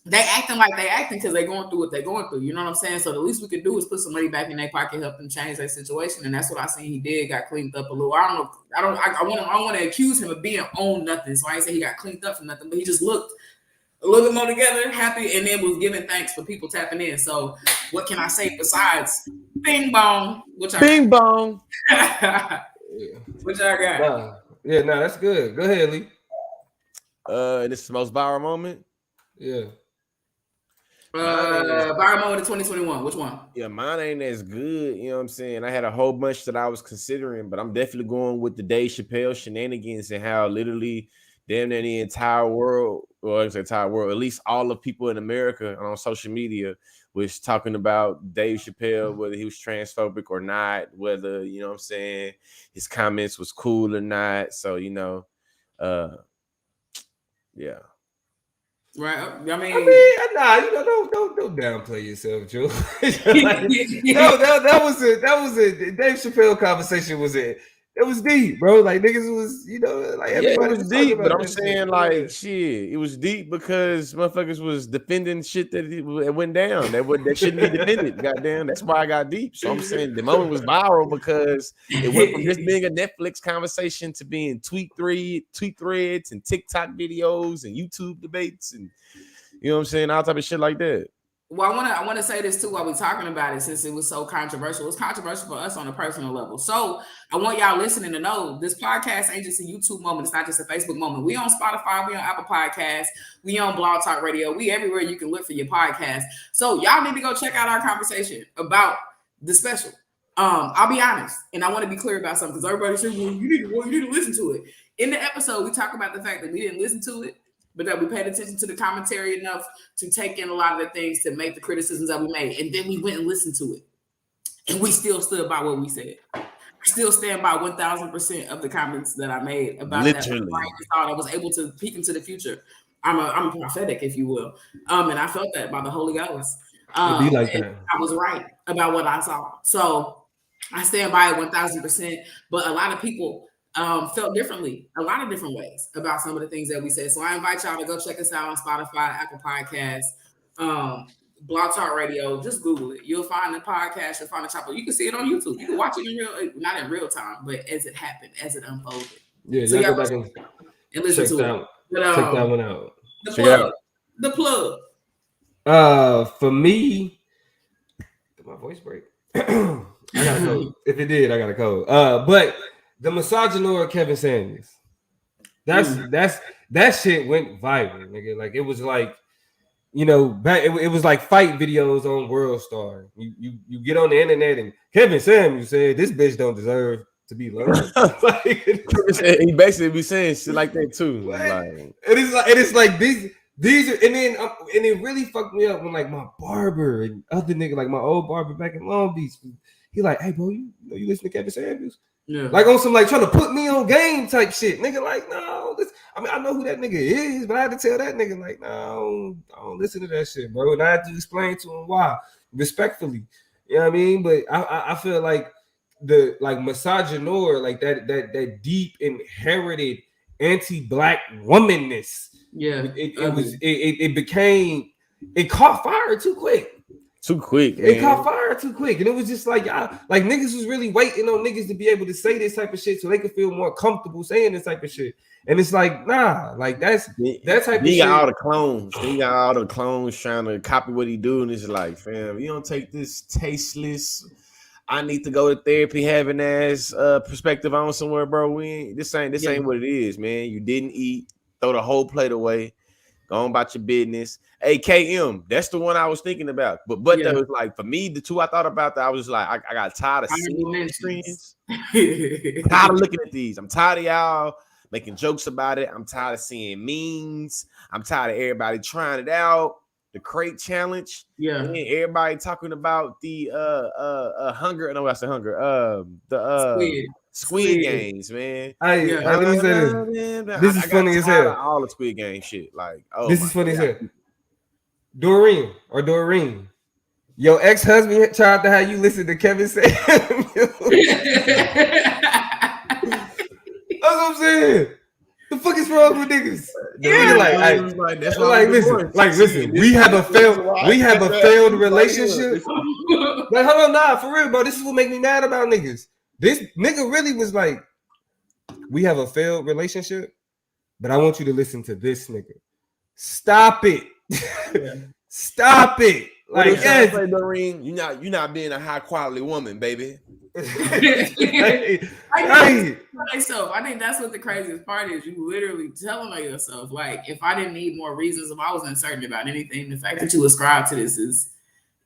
They acting like they acting because they're going through what they're going through. You know what I'm saying? So the least we could do is put some money back in their pocket, help them change their situation. And that's what I seen he did, got cleaned up a little. I want to accuse him of being on nothing. So I ain't say he got cleaned up for nothing, but he just looked a little bit more together, happy, and then was giving thanks for people tapping in. So what can I say besides bing bong? Bing bong. Which I got. That's good. Go ahead, Lee. This is the most viral moment. Yeah. Viral moment of 2021. Which one? Yeah, mine ain't as good. You know what I'm saying? I had a whole bunch that I was considering, but I'm definitely going with the Dave Chappelle shenanigans and how literally damn near the entire world, or at least all the people in America on social media was talking about Dave Chappelle, whether he was transphobic or not, whether, you know what I'm saying, his comments was cool or not. So, yeah. Right. I mean, don't downplay yourself, Joe. That was a Dave Chappelle conversation. It was deep, bro. Like niggas was, like everybody it was talking deep, about but I'm that saying shit. like shit. It was deep because motherfuckers was defending shit that it went down. That shouldn't be defended. Goddamn, that's why I got deep. So I'm saying the moment was viral because it went from just being a Netflix conversation to being tweet threads and TikTok videos and YouTube debates and you know what I'm saying, all type of shit like that. Well, I want to say this too while we're talking about it, since it was so controversial. It was controversial for us on a personal level. So I want y'all listening to know this podcast ain't just a YouTube moment. It's not just a Facebook moment. We on Spotify, we on Apple Podcasts, we on Blog Talk Radio, we everywhere you can look for your podcast. So y'all need to go check out our conversation about the special. I'll be honest, and I want to be clear about something because everybody says, well, you need to listen to it. In the episode, we talk about the fact that we didn't listen to it, but that we paid attention to the commentary enough to take in a lot of the things to make the criticisms that we made. And then we went and listened to it. And we still stood by what we said. I still stand by 1,000% of the comments that I made about Literally. that. I was able to peek into the future. I'm a prophetic, if you will. And I felt that by the Holy Ghost. It'd be like that. I was right about what I saw. So I stand by it 1,000%. But a lot of people felt differently, a lot of different ways about some of the things that we said. So I invite y'all to go check us out on Spotify, Apple Podcasts, Blog Talk Radio. Just Google it. You'll find the podcast. You'll find the chapter. You can see it on YouTube. You can watch it not in real time, but as it happened, as it unfolded. Yeah, so y'all go back and listen check to that, it. But, check that one out. The plug. For me, did my voice break? I got a cold. If it did, I got a cold. But the misogynoir Kevin Samuels. That shit went viral, nigga. Like it was like, back it was like fight videos on World Star. You get on the internet and Kevin Samuels said this bitch don't deserve to be loved. He basically be saying shit like that too. Like, it's like these are, and it really fucked me up when like my barber and other nigga, like my old barber back in Long Beach, he like, hey bro, you listen to Kevin Samuels? Yeah. Like on some like trying to put me on game type shit. Nigga, like, no, I know who that nigga is, but I had to tell that nigga, like, no, I don't listen to that shit, bro. And I had to explain to him why, respectfully. You know what I mean? But I feel like the misogynoir, like that deep inherited anti-black womanness. Yeah, it caught fire too quick. It caught fire too quick, and it was just like y'all, like niggas was really waiting on niggas to be able to say this type of shit so they could feel more comfortable saying this type of shit. And it's like, nah, like that type of shit. He got all the clones. He got all the clones trying to copy what he do, and it's like, fam, you don't take this tasteless, I need to go to therapy having ass perspective on somewhere, bro. This ain't what it is, man. You didn't eat, throw the whole plate away. Go on about your business. AKM, that's the one I was thinking about. But that was like, for me, the two I thought about that, I was like, I got tired of seeing these screens. Tired of looking at these. I'm tired of y'all making jokes about it. I'm tired of seeing memes. I'm tired of everybody trying it out. The crate challenge. Yeah. And then everybody talking about the hunger. No, I said hunger. The Squid Games, man. Let me say this. This is funny as hell. All the Squid Game shit. Like, this is funny as hell. Doreen, your ex-husband tried to have you listen to Kevin Samuels. That's what I'm saying. The fuck is wrong with niggas? Listen. We have a failed relationship. Like, hold on, nah, for real, bro. This is what make me mad about niggas. This nigga really was like, we have a failed relationship, but I want you to listen to this nigga. Stop it. Stop it. Like, yes. Doreen, you're not being a high quality woman, baby. I think that's what the craziest part is. You literally telling yourself, like, if I didn't need more reasons, if I was uncertain about anything, the fact that you ascribe to this is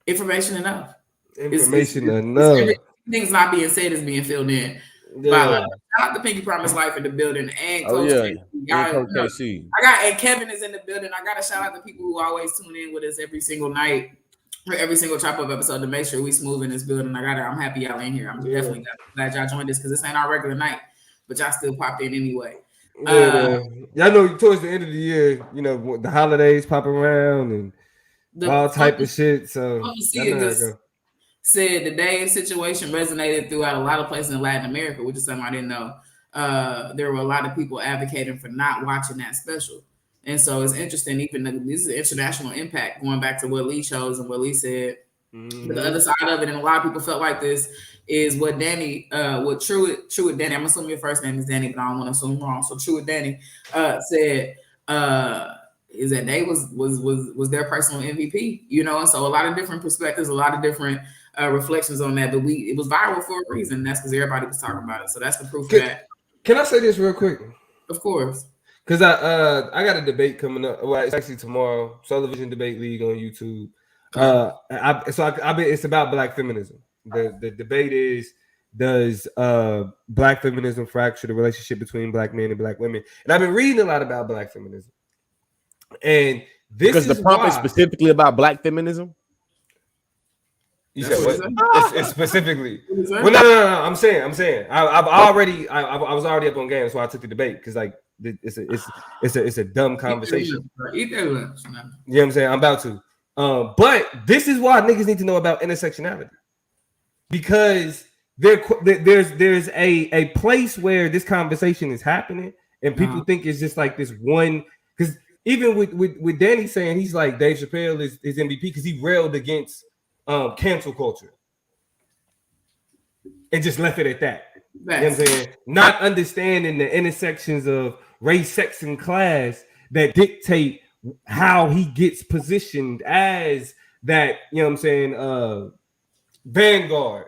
information enough. Things not being said is being filled in. Shout out to Pinky Promise Life in the building and Coach KC. And Kevin is in the building. I got to shout out to people who always tune in with us every single night for every single Chop Up episode to make sure we smooth in this building. I'm happy y'all in here. I'm definitely glad y'all joined us because this ain't our regular night, but y'all still popped in anyway. Y'all know towards the end of the year, the holidays pop around and all type of shit. So said the Dave situation resonated throughout a lot of places in Latin America, which is something I didn't know. There were a lot of people advocating for not watching that special. And so it's interesting, this is international impact, going back to what Lee chose and what Lee said. Mm-hmm. But the other side of it, and a lot of people felt like this, is what Danny, what Truett Danny, I'm assuming your first name is Danny, but I don't want to assume wrong. So Truett Danny said, is that they was their personal MVP, and so a lot of different perspectives, a lot of different reflections on that, but it was viral for a reason. That's because everybody was talking about it. So that's the proof of that. Can I say this real quick? Of course. Because I got a debate coming up. Well, it's actually tomorrow. Television Debate League on YouTube. It's about Black feminism. The debate is, does Black feminism fracture the relationship between Black men and Black women? And I've been reading a lot about Black feminism. And this because the prompt is specifically about Black feminism. You said what? It's specifically. Well, no. I'm saying. I was already up on game, so I took the debate because like it's a dumb conversation. Eat that lunch. You know what I'm saying? I'm about to. But this is why niggas need to know about intersectionality, because there's a place where this conversation is happening, and people think it's just like this one. Because even with Danny saying he's like Dave Chappelle is MVP because he railed against cancel culture and just left it at that. You know what I'm saying? Not understanding the intersections of race, sex, and class that dictate how he gets positioned as that, you know what I'm saying, vanguard.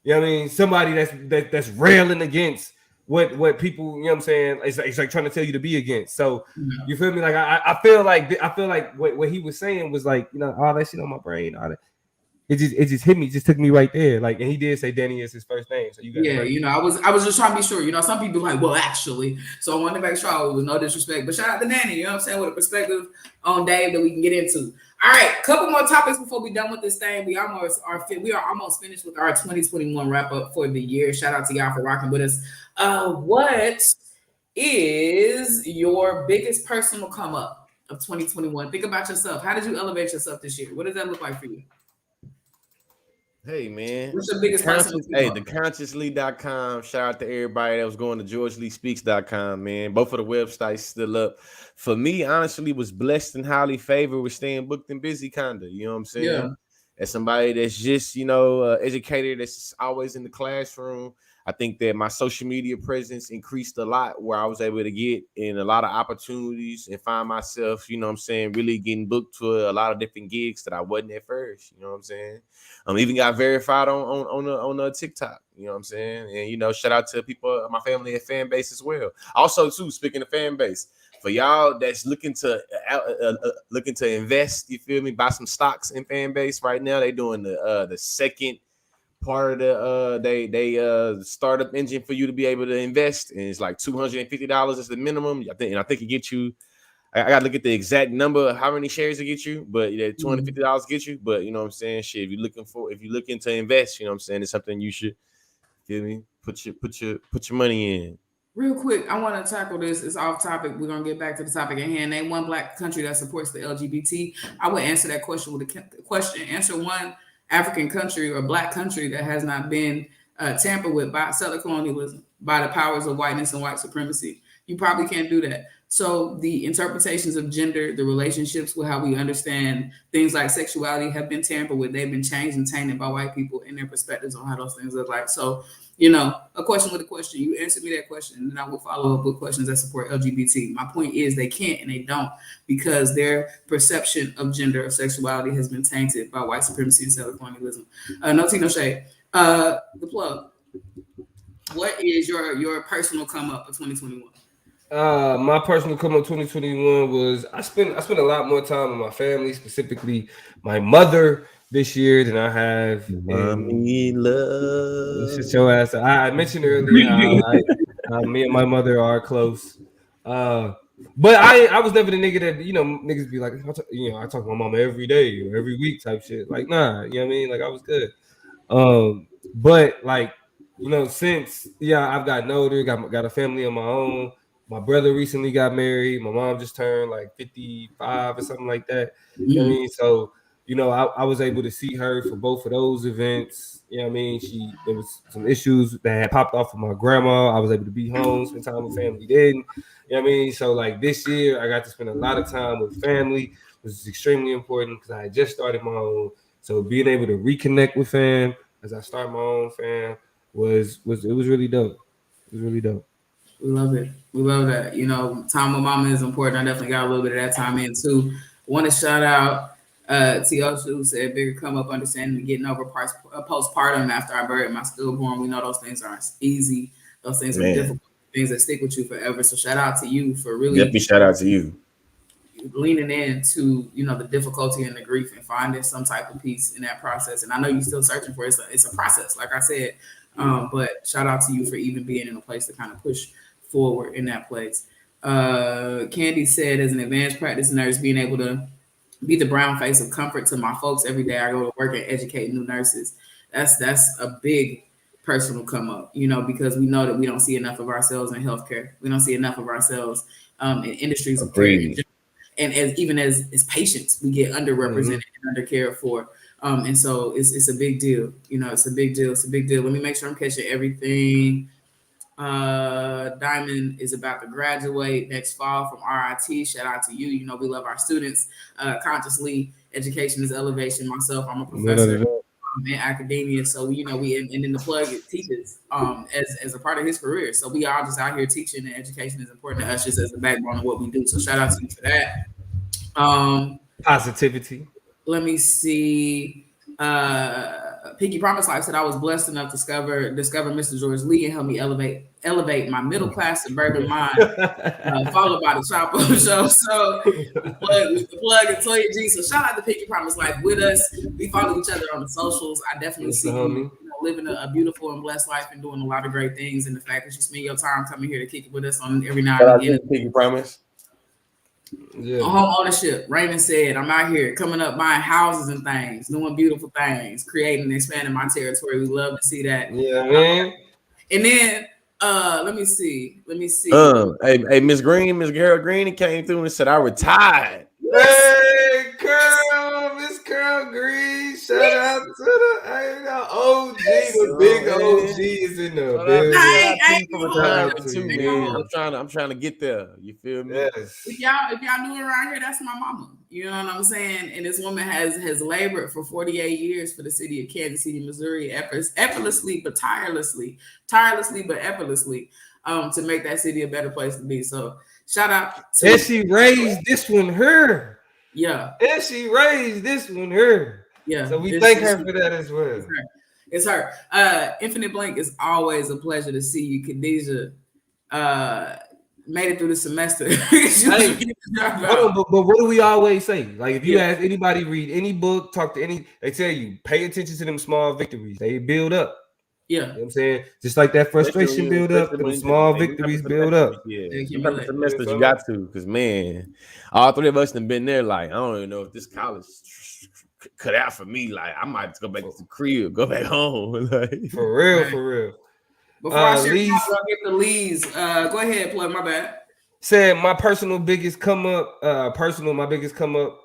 You know what I mean? Somebody that's railing against what people, you know what I'm saying, it's like trying to tell you to be against. So you feel me? Like I feel like what he was saying was like, all that shit on my brain, all that. It just hit me, just took me right there. Like, and he did say Danny is his first name. So you got I was just trying to be sure. Some people like, well, actually. So I wanted to make sure it was no disrespect. But shout out to Danny, you know what I'm saying, with a perspective on Dave that we can get into. All right, couple more topics before we're done with this thing. We are almost finished with our 2021 wrap up for the year. Shout out to y'all for rocking with us. What is your biggest personal come up of 2021? Think about yourself. How did you elevate yourself this year? What does that look like for you? Hey man, what's the biggest person? Hey, theconsciously.com. Shout out to everybody that was going to georgeleespeaks.com, man. Both of the websites still up. For me, honestly, was blessed and highly favored with staying booked and busy, kinda. You know what I'm saying? Yeah. As somebody that's just, educated, that's always in the classroom. I think that my social media presence increased a lot, where I was able to get in a lot of opportunities and find myself, really getting booked to a lot of different gigs that I wasn't at first. You know what I'm saying? Even got verified on TikTok. You know what I'm saying? And shout out to people, my family and fan base as well. Also, too, speaking of fan base, for y'all that's looking to invest, you feel me? Buy some stocks in fan base right now. They doing the second part of the startup engine for you to be able to invest, and it's like $250 is the minimum. I think it gets you. I gotta look at the exact number of how many shares it get you, but $250 get you. But you know what I'm saying, shit. If you're looking to invest, you know what I'm saying, it's something you should, feel me, put your money in. Real quick, I want to tackle this. It's off topic. We're gonna get back to the topic at hand. Name one Black country that supports the LGBT. I would answer that question with a question. Answer one African country or Black country that has not been tampered with by settler colonialism, by the powers of whiteness and white supremacy. You probably can't do that. So the interpretations of gender, the relationships with how we understand things like sexuality have been tampered with. They've been changed and tainted by white people and their perspectives on how those things look like. So, a question with a question. You answer me that question, and then I will follow up with questions that support LGBT. My point is they can't and they don't, because their perception of gender or sexuality has been tainted by white supremacy and settler colonialism. No tea, no shade. The plug. What is your personal come up of 2021? My personal come up 2021 was I spent a lot more time with my family, specifically my mother, this year than I have. Mommy love. Shut your ass. I mentioned earlier how me and my mother are close. But I was never the nigga that niggas be like, I talk to my mama every day or every week type shit. Like, nah, you know what I mean? Like, I was good. But like, since I've gotten older, got a family of my own. My brother recently got married. My mom just turned like 55 or something like that. You know what I mean? So you know, I was able to see her for both of those events. You know what I mean? There was some issues that had popped off with my grandma. I was able to be home, spend time with family then. You know what I mean? So like this year, I got to spend a lot of time with family, which is extremely important because I had just started my own. So being able to reconnect with fam as I start my own fam was really dope. It was really dope. We love it. We love that. You know, time with mama is important. I definitely got a little bit of that time in too. Want to shout out T.O. who said bigger come up understanding and getting over postpartum after I buried my stillborn. We know those things aren't easy. Those things are difficult, things that stick with you forever. So shout out to you for really definitely shout out to you. Leaning into, you know, the difficulty and the grief and finding some type of peace in that process. And I know you're still searching for it. It's a process, like I said. But shout out to you for even being in a place to kind of push forward in that place. Candy said, as an advanced practice nurse, being able to be the brown face of comfort to my folks every day I go to work and educate new nurses. That's a big personal come up, you know, because we know that we don't see enough of ourselves in healthcare. We don't see enough of ourselves in industries of care. And as patients, we get underrepresented and undercared for. And so it's a big deal. You know, it's a big deal. It's a big deal. Let me make sure I'm catching everything. Diamond is about to graduate next fall from RIT. Shout out to you. You know, we love our students. Consciously, education is elevation. Myself, I'm a professor in academia. So, you know, and then the plug teaches as a part of his career. So we all just out here teaching, and education is important to us just as the backbone of what we do. So shout out to you for that. Positivity. Let me see. Pinky Promise Life said I was blessed enough to discover Mr. George Lee and help me elevate my middle class suburban mind, followed by the Chop Up Show. So the plug and Toya G. So shout out to Pinky Promise Life with us. We follow each other on the socials. I definitely see you living a beautiful and blessed life and doing a lot of great things. And the fact that you spend your time coming here to kick it with us on every now and again. Pinky Promise. Yeah. Home ownership. Raymond said, I'm out here coming up, buying houses and things, doing beautiful things, creating and expanding my territory. We love to see that. Yeah, man. And then let me see. Hey, Miss Green, Miss Carol Green came through and said, I retired. Hey, Curl, Miss Curl Green. Shout out to the OG, the big OG is in the building. I'm trying to get there. You feel me? Yes. If y'all new around here, that's my mama. You know what I'm saying? And this woman has labored for 48 years for the city of Kansas City, Missouri, effortlessly but tirelessly but effortlessly, to make that city a better place to be. So shout out to and she raised this one her. Yeah. And she raised this one her. Yeah. So we thank her for that as well. It's her. Infinite Blank, is always a pleasure to see you. Khadijah made it through the semester. But what do we always say? Like, if you ask anybody, read any book, talk to they tell you, pay attention to them small victories. They build up. Yeah. You know what I'm saying? Just like that frustration build up, the small victories build up. Yeah. Semester you got to, because man, all three of us have been there. Like, I don't even know if this college cut out for me. Like, I might go back to the crib, go back home. Like, for real. Before I share get the leads, go ahead, plug. My bad. Said my biggest come up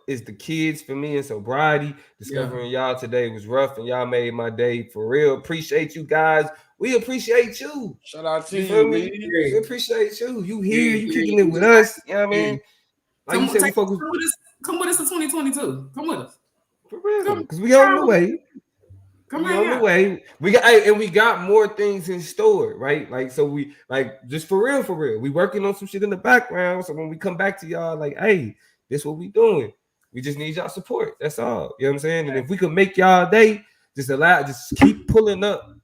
is the kids for me and sobriety. Discovering y'all today was rough, and y'all made my day for real. Appreciate you guys. We appreciate you. Shout out to you. We appreciate you. You here, you kicking it with us. You know what I mean? Like you said, we focus. Come with us to 2022. Come with us. For real. Because we on the way. On the way. We got more things in store, right? Like, so we just for real. We working on some shit in the background. So when we come back to y'all, like, hey, this what we doing. We just need y'all support. That's all. You know what I'm saying? And if we could make y'all day, just keep pulling up. You know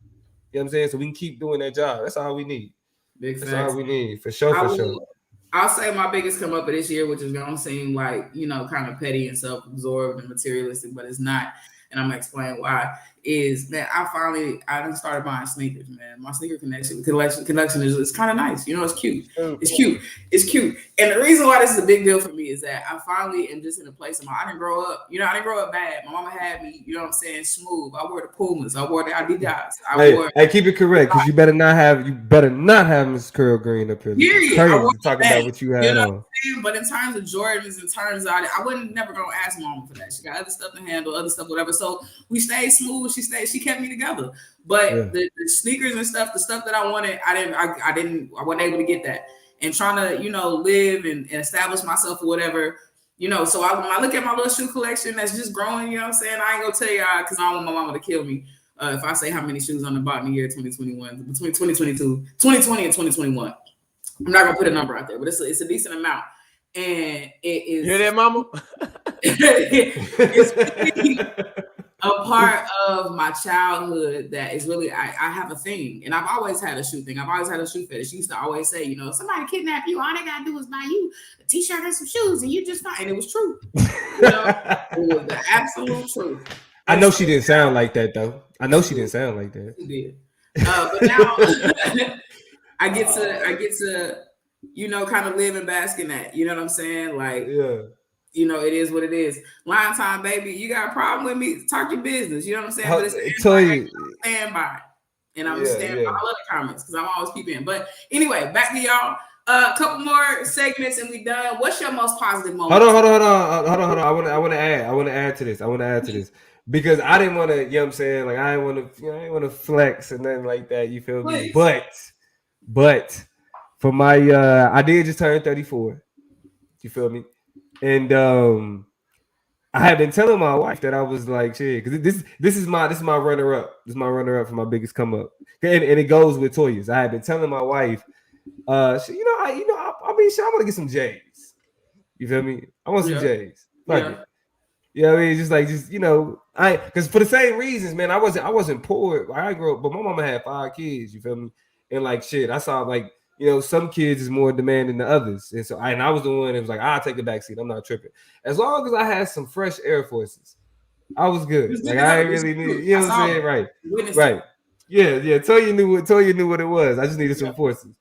what I'm saying? So we can keep doing that job. That's all we need. That's all we need. For sure. I'll say my biggest come up of this year, which is gonna seem like, you know, kind of petty and self-absorbed and materialistic, but it's not. And I'm gonna explain why. is that I done started buying sneakers, man. My sneaker collection is kind of nice. You know, it's cute. It's cute. And the reason why this is a big deal for me is that I finally am just in a place of I didn't grow up. You know, I didn't grow up bad. My mama had me, you know what I'm saying, smooth. I wore the Pumas. I wore the Adidas. Hey, keep it correct, because you better not have Miss Curl Green up here. Period. Crazy talking about what you had on. But in terms of Jordans, in terms of I wouldn't never gonna ask mama for that. She got other stuff to handle, other stuff, whatever. So we stayed smooth. She kept me together. But the sneakers and stuff, the stuff that I wanted, I wasn't able to get that. And trying to, you know, live and establish myself or whatever, you know. So when I look at my little shoe collection that's just growing, you know what I'm saying? I ain't gonna tell y'all because I don't want my mama to kill me if I say how many shoes on the bottom of the year 2021, between 2020 and 2021. I'm not gonna put a number out there, but it's a decent amount. And it is. Hear that, mama? It's really a part of my childhood that is really I have a thing, and I've always had a shoe thing. I've always had a shoe fetish. She used to always say, you know, somebody kidnap you, all they gotta do is buy you a t-shirt and some shoes, and you just fine. And it was true. You know, it was the absolute truth. I know she didn't sound like that though. She did. But now I get to you know, kind of live and bask in that. You know what I'm saying? Like, you know, it is what it is. Line time, baby. You got a problem with me? Talk your business. You know what I'm saying? But it's stand by. And I'm stand by. I love the comments because I'm always keeping. But anyway, back to y'all. A couple more segments and we done. What's your most positive moment? Hold on. I want to add to this. Because I didn't want to, you know what I'm saying? Like, I didn't want to flex and nothing like that. You feel me? But for my, I did just turn 34. You feel me? And I had been telling my wife that I was like, shit, because this is my runner-up. This is my runner-up for my biggest come up. And it goes with Toya's. I had been telling my wife, I want to get some J's. You feel me? I want some J's. You know what I mean? You know, because for the same reasons, man, I wasn't poor. I grew up, but my mama had 5 kids. You feel me? And like shit, I saw like, you know, some kids is more demanding than others. And so I was the one that was like, I'll take the back seat. I'm not tripping. As long as I had some fresh Air Forces, I was good. Like I ain't really need, you know what I'm saying? Right. Yeah. Toya knew what it was. I just needed some forces.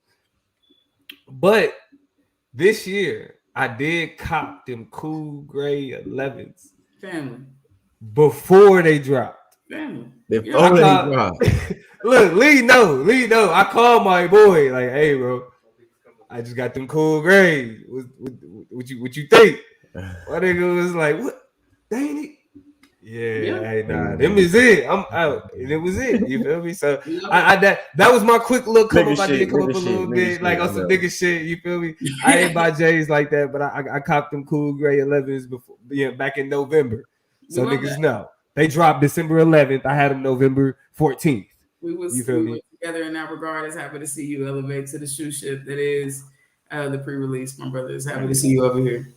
But this year, I did cop them cool gray 11s. Family. Before they dropped. Family. Before they dropped. Look, Lee know. I called my boy, like, hey, bro, I just got them cool grays. What you think? My nigga was like, what? They ain't it? Yeah, hey, nah, them is it. I'm out. And it was it. You feel me? So I that was my quick little come up. I did come up a little bit, like on some nigga shit. You feel me? I didn't buy J's like that, but I copped them cool gray 11s before, back in November. So niggas know. They dropped December 11th. I had them November 14th. We were together in that regard. It's happy to see you elevate to the shoe ship that is the pre-release. My brother is happy to see you over here.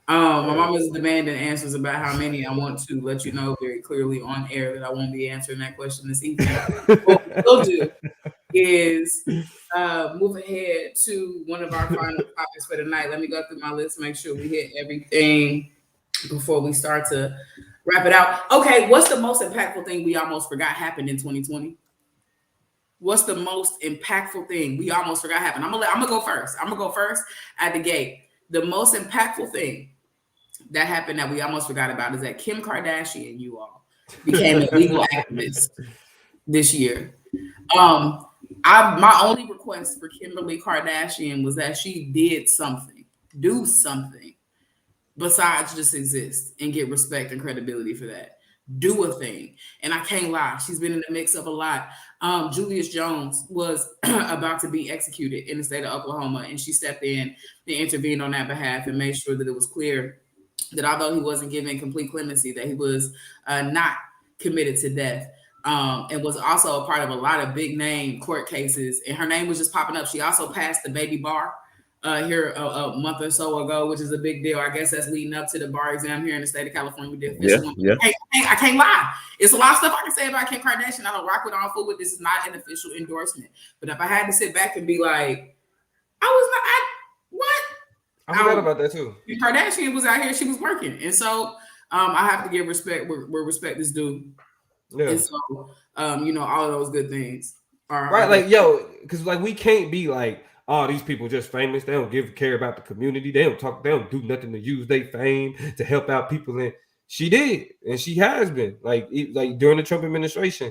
My mom is demanding answers about how many. I want to let you know very clearly on air that I won't be answering that question this evening. What we'll do is move ahead to one of our final topics for tonight. Let me go through my list, make sure we hit everything before we start to wrap it out. Okay, what's the most impactful thing we almost forgot happened in 2020? What's the most impactful thing we almost forgot happened? I'm gonna go first. I'm gonna go first at the gate. The most impactful thing that happened that we almost forgot about is that Kim Kardashian, you all, became a legal activist this year. My only request for Kimberly Kardashian was that she do something besides just exist and get respect and credibility for that. Do a thing. And I can't lie, she's been in the mix of a lot. Julius Jones was about to be executed in the state of Oklahoma, and she stepped in and intervened on that behalf and made sure that it was clear that although he wasn't given complete clemency, that he was not committed to death, and was also a part of a lot of big name court cases. And her name was just popping up. She also passed the baby bar here a month or so ago, which is a big deal. I guess that's leading up to the bar exam here in the state of California. We did I can't lie. It's a lot of stuff I can say about Kim Kardashian. I don't rock with, I don't fool with. This is not an official endorsement. But if I had to sit back and be like, what? I forgot about that too. Kardashian was out here, she was working. And so I have to give respect where respect is due. Yeah. And so, all of those good things are Right, like because like we can't be like, oh, these people just famous. They don't care about the community. They don't do nothing to use their fame to help out people. And she did, and she has been like during the Trump administration.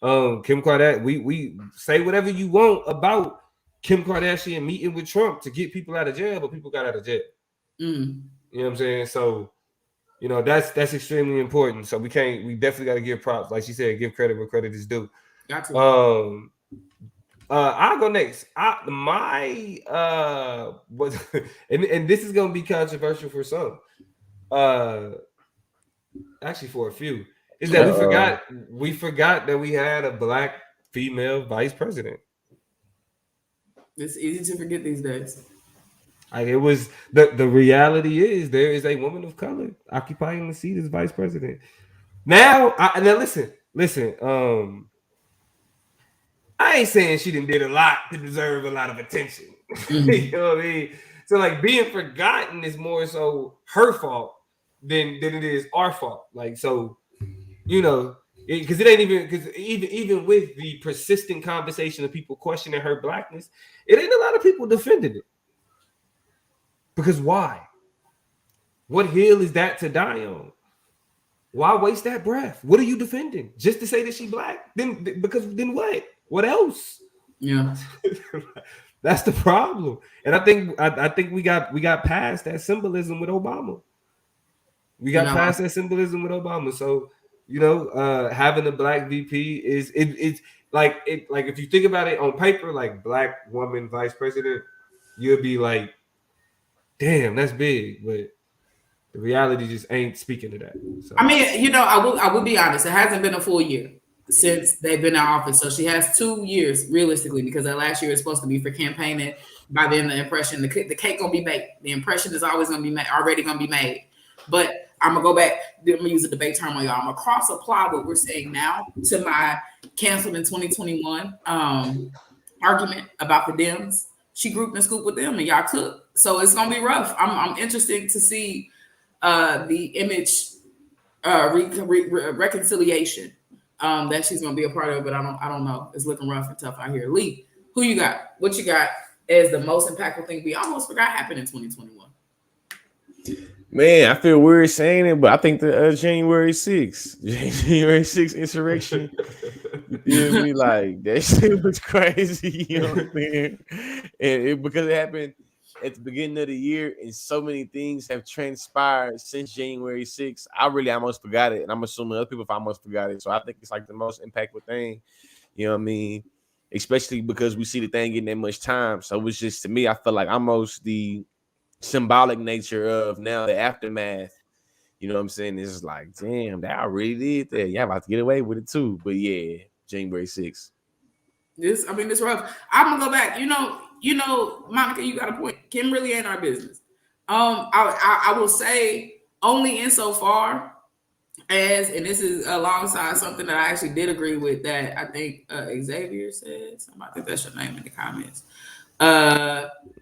Kim Kardashian, we say whatever you want about Kim Kardashian meeting with Trump to get people out of jail, but people got out of jail. Mm. You know what I'm saying? So, that's extremely important. So we definitely got to give props. Like she said, give credit where credit is due. Got to. I'll go next. And this is gonna be controversial for some. Actually for a few. Is that we forgot that we had a black female vice president. It's easy to forget these days. Like it was the reality is there is a woman of color occupying the seat as vice president. Now listen. I ain't saying she did a lot to deserve a lot of attention. Mm-hmm. You know what I mean? So like being forgotten is more so her fault than it is our fault. Like so, because it ain't even with the persistent conversation of people questioning her blackness, it ain't a lot of people defending it. Because why? What hill is that to die on? Why waste that breath? What are you defending? Just to say that she black? Then what? What else? Yeah. That's the problem. And I think we got past that symbolism with Obama. We got past that symbolism with Obama. So, having a black VP it's like if you think about it on paper, like black woman vice president, you'll be like, damn, that's big, but the reality just ain't speaking to that. So. I mean, I will be honest. It hasn't been a full year since they've been in office. So she has 2 years realistically, because that last year is supposed to be for campaigning. By then, the impression, the cake gonna be baked. The impression is always gonna be already gonna be made. But I'm gonna go back. I'm gonna use a debate term on y'all. I'm gonna cross apply what we're saying now to my canceled in 2021 argument about the Dems. She grouped and scooped with them, and y'all cooked. So it's gonna be rough. I'm interested to see the image reconciliation that she's gonna be a part of, but I don't know. It's looking rough and tough out here. Lee, who you got? What you got as the most impactful thing we almost forgot happened in 2021? Man, I feel weird saying it, but I think the January 6th insurrection. You feel me? Like that shit was crazy. You know what I'm saying? And because it happened at the beginning of the year, and so many things have transpired since January 6th. I really almost forgot it, and I'm assuming other people almost forgot it. So I think it's like the most impactful thing. You know what I mean? Especially because we see the thing getting that much time. So it's just, to me, I feel like almost the symbolic nature of now the aftermath. You know what I'm saying? It's like, damn, that I really did that. Y'all about to get away with it too. But yeah, January 6th. This rough. I'm gonna go back. Monica, you got a point. Kim really ain't our business. I will say only insofar as, and this is alongside something that I actually did agree with, that I think Xavier said. Somebody, I think that's your name in the comments.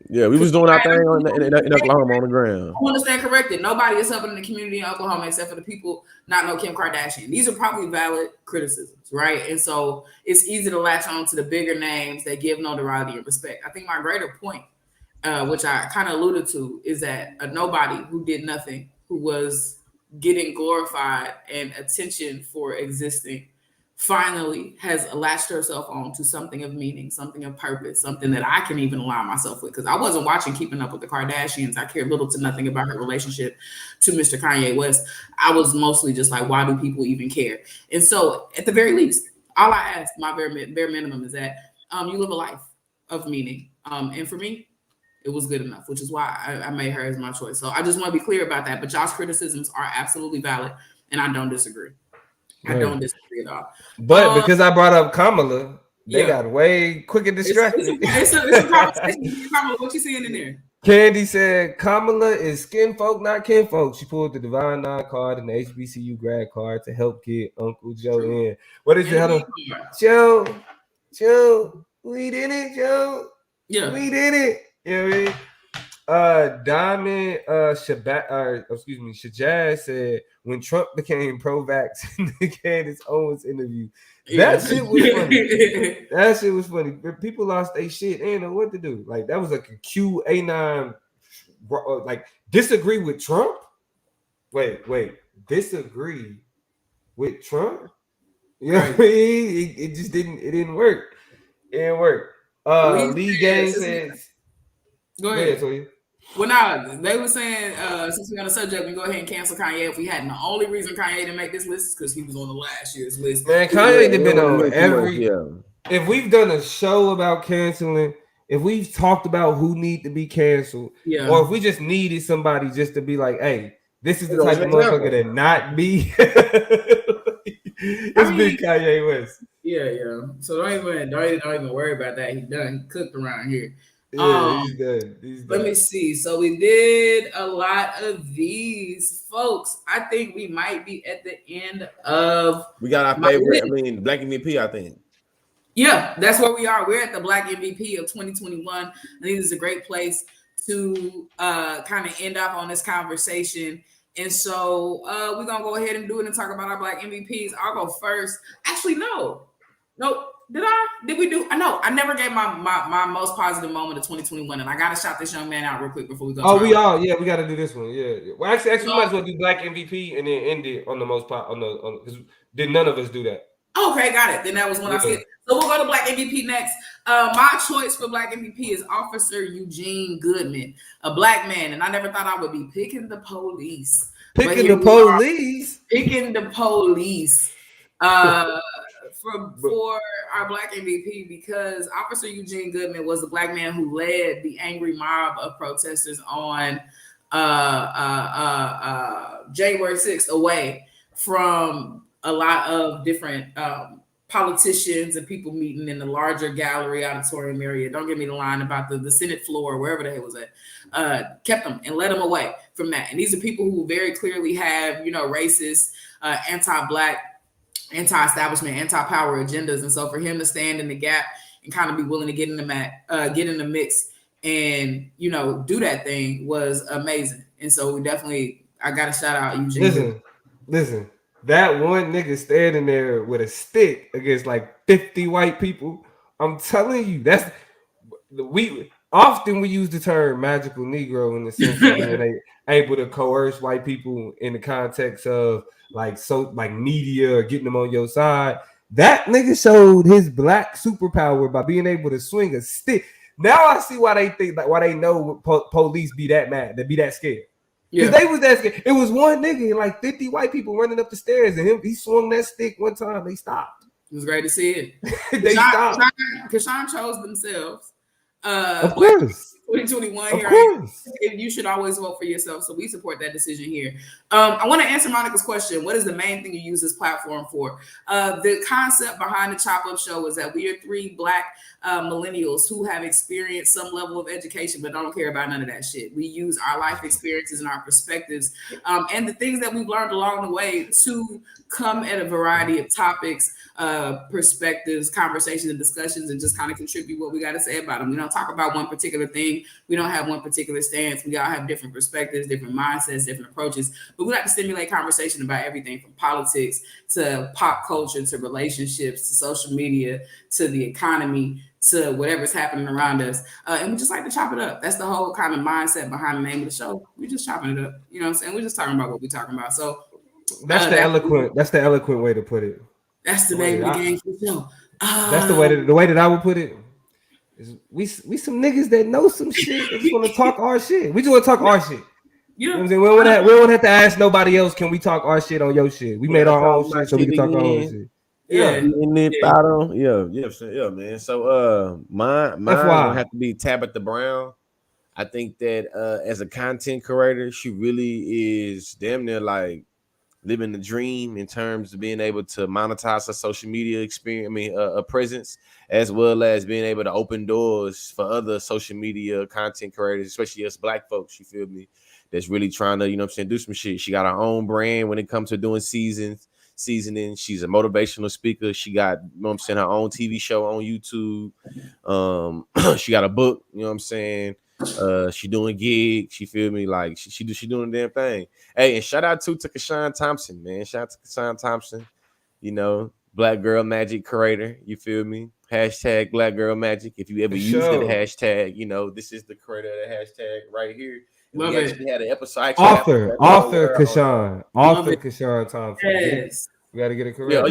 Yeah, we was doing our thing in Oklahoma on the ground. I want to stand corrected. Nobody is helping in the community in Oklahoma except for the people not know Kim Kardashian. These are probably valid criticisms, right? And so it's easy to latch on to the bigger names that give notoriety and respect. I think my greater point, which I kind of alluded to, is that a nobody who did nothing, who was getting glorified and attention for existing, finally has latched herself on to something of meaning, something of purpose, something that I can even align myself with. Because I wasn't watching Keeping Up with the Kardashians. I cared little to nothing about her relationship to Mr. Kanye West. I was mostly just like, why do people even care? And so at the very least, all I ask, my bare minimum, is that you live a life of meaning. And for me, it was good enough, which is why I made her as my choice. So I just want to be clear about that. But y'all's criticisms are absolutely valid, and I don't disagree. I don't disagree at all. But because I brought up Kamala, they got way quicker distracted. It's a conversation. Kamala, what you seeing in there? Candy said Kamala is skin folk, not kin folk. She pulled the Divine Nine card and the HBCU grad card to help get Uncle Joe in. What is it? Joe, we did it, Joe. Yeah, we did it. You know what I mean? Diamond Shajaz said when Trump became pro-vax in the Candace Owens interview, that shit was funny. That shit was funny. People lost their shit. They didn't know what to do. Like that was like a QA9. Like disagree with Trump. Wait. Disagree with Trump? Yeah, right. It just didn't. It didn't work. It didn't work. Lee Gang says. Go ahead. Well, now they were saying since we're on the subject, we go ahead and cancel Kanye if we hadn't. The only reason Kanye didn't make this list is because he was on the last year's list. Man, Kanye had been on every. If we've done a show about canceling, if we've talked about who need to be canceled, or if we just needed somebody just to be like, "Hey, this is the type of motherfucker that not be." It's been Kanye West. Yeah. So don't even worry about that. He's done. He cooked around here. Yeah, he's done. Let me see. So we did a lot of these, folks. I think we might be at the end of. We got our favorite. Black MVP. I think. Yeah, that's where we are. We're at the Black MVP of 2021. I think this is a great place to kind of end off on this conversation. And so we're gonna go ahead and do it and talk about our Black MVPs. I'll go first. Actually, no. Did we do? No, I never gave my most positive moment of 2021, and I gotta shout this young man out real quick before we go. Oh, we gotta do this one. Yeah. Well, actually, we might as well do Black MVP and then end it on the most because did none of us do that? Okay, got it. Then that was when I said. So we'll go to Black MVP next. My choice for Black MVP is Officer Eugene Goodman, a Black man, and I never thought I would be picking the police. Picking the police. For our Black MVP, because Officer Eugene Goodman was the Black man who led the angry mob of protesters on January 6th away from a lot of different politicians and people meeting in the larger gallery auditorium area. Don't give me the line about the Senate floor or wherever the hell it was at. Kept them and led them away from that. And these are people who very clearly have, racist, anti-Black, anti-establishment, anti-power agendas. And so for him to stand in the gap and kind of be willing to get in the mix and, do that thing was amazing. And so I got to shout out Eugene. Listen. That one nigga standing there with a stick against like 50 white people. I'm telling you, we use the term magical Negro in the sense of being able to coerce white people in the context of like media or getting them on your side. That nigga showed his Black superpower by being able to swing a stick. Now I see why they think why they know police be that mad, they be that scared. Because they was that scared. It was one nigga and like 50 white people running up the stairs, and he swung that stick one time. They stopped. It was great to see it. They stopped. Kashawn chose themselves. Of course. 2021 of here. Course. You should always vote for yourself. So we support that decision here. I want to answer Monica's question. What is the main thing you use this platform for? The concept behind the Chop Up Show is that we are 3 Black millennials who have experienced some level of education, but don't care about none of that shit. We use our life experiences and our perspectives and the things that we've learned along the way to come at a variety of topics, perspectives, conversations, and discussions, and just kind of contribute what we got to say about them. We don't talk about one particular thing. We don't have one particular stance. We all have different perspectives, different mindsets, different approaches. But we like to stimulate conversation about everything from politics to pop culture to relationships to social media to the economy to whatever's happening around us. And we just like to chop it up. That's the whole kind of mindset behind the name of the show. We're just chopping it up. You know what I'm saying? We're just talking about what we're talking about. So that's the eloquent way to put it. That's the name of the game for the show. That's the way that I would put it. Is we some niggas that know some shit. They just want to talk our shit. We just want to talk our shit. You know what I'm saying? We don't have to ask nobody else. Can we talk our shit on your shit? We made our own shit so we can talk our own shit. Yeah, man. So mine gonna have to be Tabitha Brown. I think that as a content creator, she really is damn near like living the dream in terms of being able to monetize her social media experience, a presence, as well as being able to open doors for other social media content creators, especially us Black folks, you feel me, that's really trying to, do some shit. She got her own brand when it comes to doing seasoning. She's a motivational speaker. She got, her own TV show on YouTube. She got a book, She doing gigs. You feel me? Like she doing the damn thing. Hey, and shout out to Kashawn Thompson, man. Shout out to Kashawn Thompson. You know, Black Girl Magic creator. You feel me? Hashtag Black Girl Magic. If you ever use that hashtag, you know, this is the creator of the hashtag right here. Love we it. actually had an episode. Author Kashawn Thompson. Yes. We got to get it correct.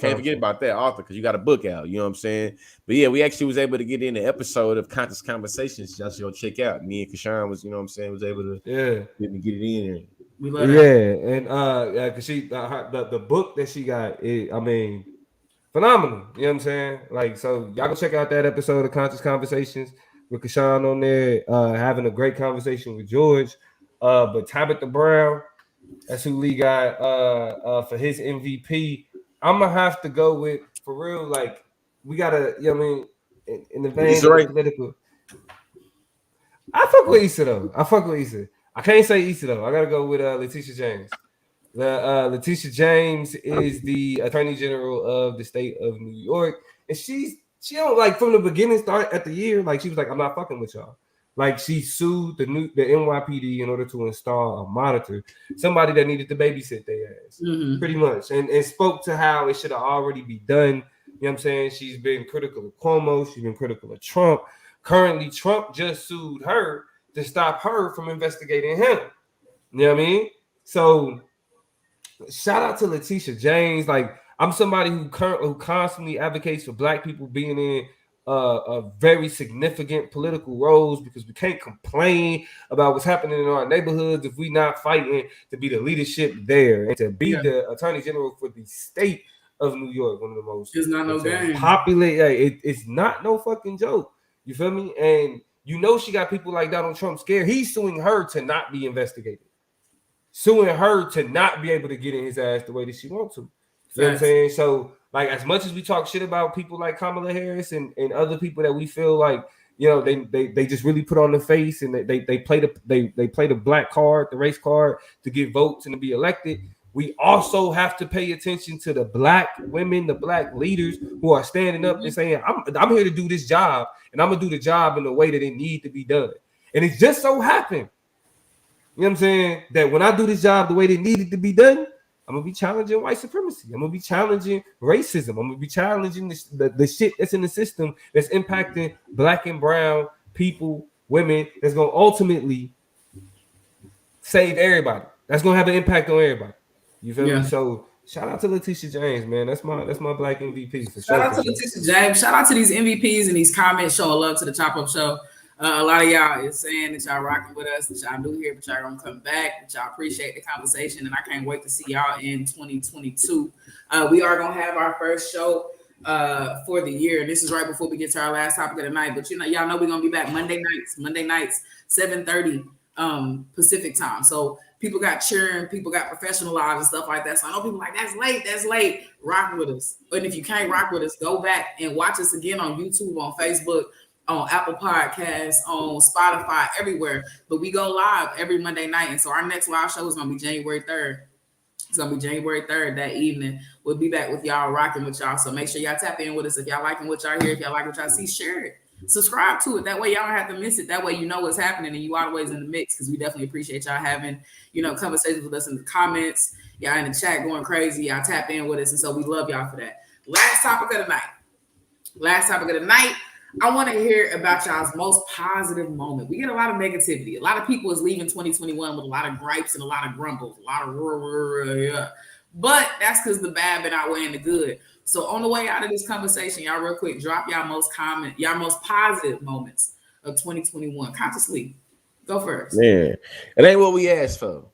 Can't forget about that author because you got a book out. You know what I'm saying? But yeah, we actually was able to get in the episode of Conscious Conversations. Just go check out. Me and Kashawn was, you know what I'm saying, was able to get it in. We love that. And cause she the book that she got, phenomenal. You know what I'm saying? Like, so y'all go check out that episode of Conscious Conversations with Kashawn on there, having a great conversation with George. But Tabitha Brown, that's who Lee got for his MVP. I'm gonna have to go with, for real, like, we gotta, you know what I mean, in the vein of the political. I fuck with Issa though. I can't say Issa though. I gotta go with Letitia James. Letitia James is the Attorney General of the state of New York, and she don't, like, from the beginning, start at the year, like, she was like, I'm not fucking with y'all. Like, she sued the NYPD in order to install a monitor, somebody that needed to babysit their ass, pretty much, and spoke to how it should have already be done. You know what I'm saying? She's been critical of Cuomo. She's been critical of Trump. Currently, Trump just sued her to stop her from investigating him. You know what I mean? So, shout out to Letitia James. Like, I'm somebody who constantly advocates for Black people being in a very significant political roles, because we can't complain about what's happening in our neighborhoods if we not fighting to be the leadership there and to be the Attorney General for the state of New York, one of the most populated. It's not no fucking joke. You feel me? And you know she got people like Donald Trump scared. He's suing her to not be investigated, suing her to not be able to get in his ass the way that she wants to. You know what I'm saying? So, like, as much as we talk shit about people like Kamala Harris and other people that we feel like, you know, they just really put on the face and they play the black card, the race card, to get votes and to be elected, we also have to pay attention to the Black women, the Black leaders who are standing up and saying, I'm here to do this job, and I'm gonna do the job in the way that it need to be done. And it just so happened, you know what I'm saying, that when I do this job the way that it needed to be done, I'm gonna be challenging white supremacy. I'm gonna be challenging racism. I'm gonna be challenging the shit that's in the system that's impacting Black and brown people, women, that's gonna ultimately save everybody. That's gonna have an impact on everybody. You feel me? So shout out to Letitia James, man. That's my Black MVP. For shout out to Letitia James. Shout out to these MVPs and these comments showing love to the Chop Up Show. A lot of y'all is saying that y'all rocking with us, that y'all new here, but y'all gonna come back, that y'all appreciate the conversation, and I can't wait to see y'all in 2022. We are gonna have our first show for the year. This is right before we get to our last topic of the night, but y'all know we're gonna be back Monday nights, 7:30 Pacific time. So people got cheering, people got professional lives and stuff like that. So I know people like, that's late. Rock with us. But if you can't rock with us, go back and watch us again on YouTube, on Facebook, on Apple Podcasts, on Spotify, everywhere. But we go live every Monday night. And so our next live show is going to be January 3rd. It's going to be January 3rd that evening. We'll be back with y'all, rocking with y'all. So make sure y'all tap in with us. If y'all liking what y'all hear, if y'all like what y'all see, share it. Subscribe to it. That way y'all don't have to miss it. That way you know what's happening and you always in the mix, because we definitely appreciate y'all having, conversations with us in the comments. Y'all in the chat going crazy. Y'all tap in with us. And so we love y'all for that. Last topic of the night. I want to hear about y'all's most positive moment. We get a lot of negativity. A lot of people is leaving 2021 with a lot of gripes and a lot of grumbles, a lot of but that's because the bad been outweighing the good. So on the way out of this conversation, y'all real quick, drop y'all most positive moments of 2021. Consciously, go first. Man, it ain't what we asked for.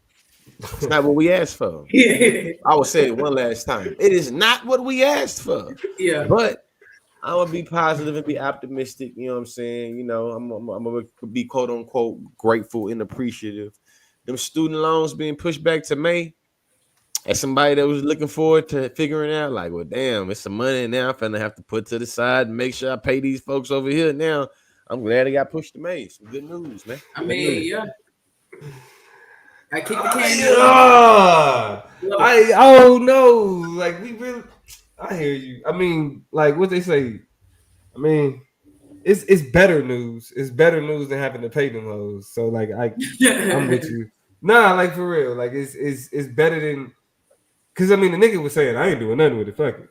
It's not what we asked for. I will say it one last time. It is not what we asked for. Yeah, but I'm gonna be positive and be optimistic. You know what I'm saying? I'm gonna be quote unquote grateful and appreciative. Them student loans being pushed back to May. As somebody that was looking forward to figuring out, like, well, damn, it's some money now I'm finna have to put to the side and make sure I pay these folks over here. Now, I'm glad it got pushed to May. Some good news, man. I kick the can. I don't know. Like, we really, I hear you. I mean, like what they say. I mean, it's better news. It's better news than having to pay them hoes. So like I'm with you. Nah, like for real. Like it's better than because I mean the nigga was saying I ain't doing nothing with it. Fuck it.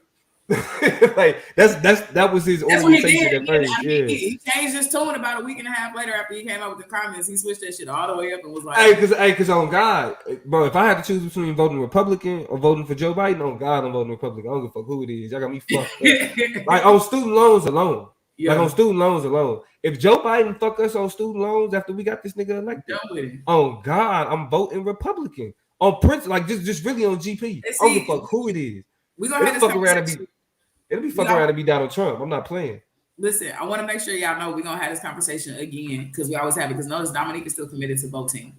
Like that was his That's what he orientation did. at first. He changed his tone about a week and a half later after he came up with the comments. He switched that shit all the way up and was like, because on God, bro, if I had to choose between voting Republican or voting for Joe Biden, on God, I'm voting Republican. I don't give a fuck who it is. Y'all got me fucked up. Like on student loans alone. Yeah. Like on student loans alone. If Joe Biden fuck us on student loans after we got this nigga elected, on God, I'm voting Republican. On Prince, like just really on GP. I don't give a fuck who it is. We gonna have this conversation. It'll be fucking around to be Donald Trump. I'm not playing. Listen, I want to make sure y'all know we're gonna have this conversation again because we always have it. Because notice Dominique is still committed to voting.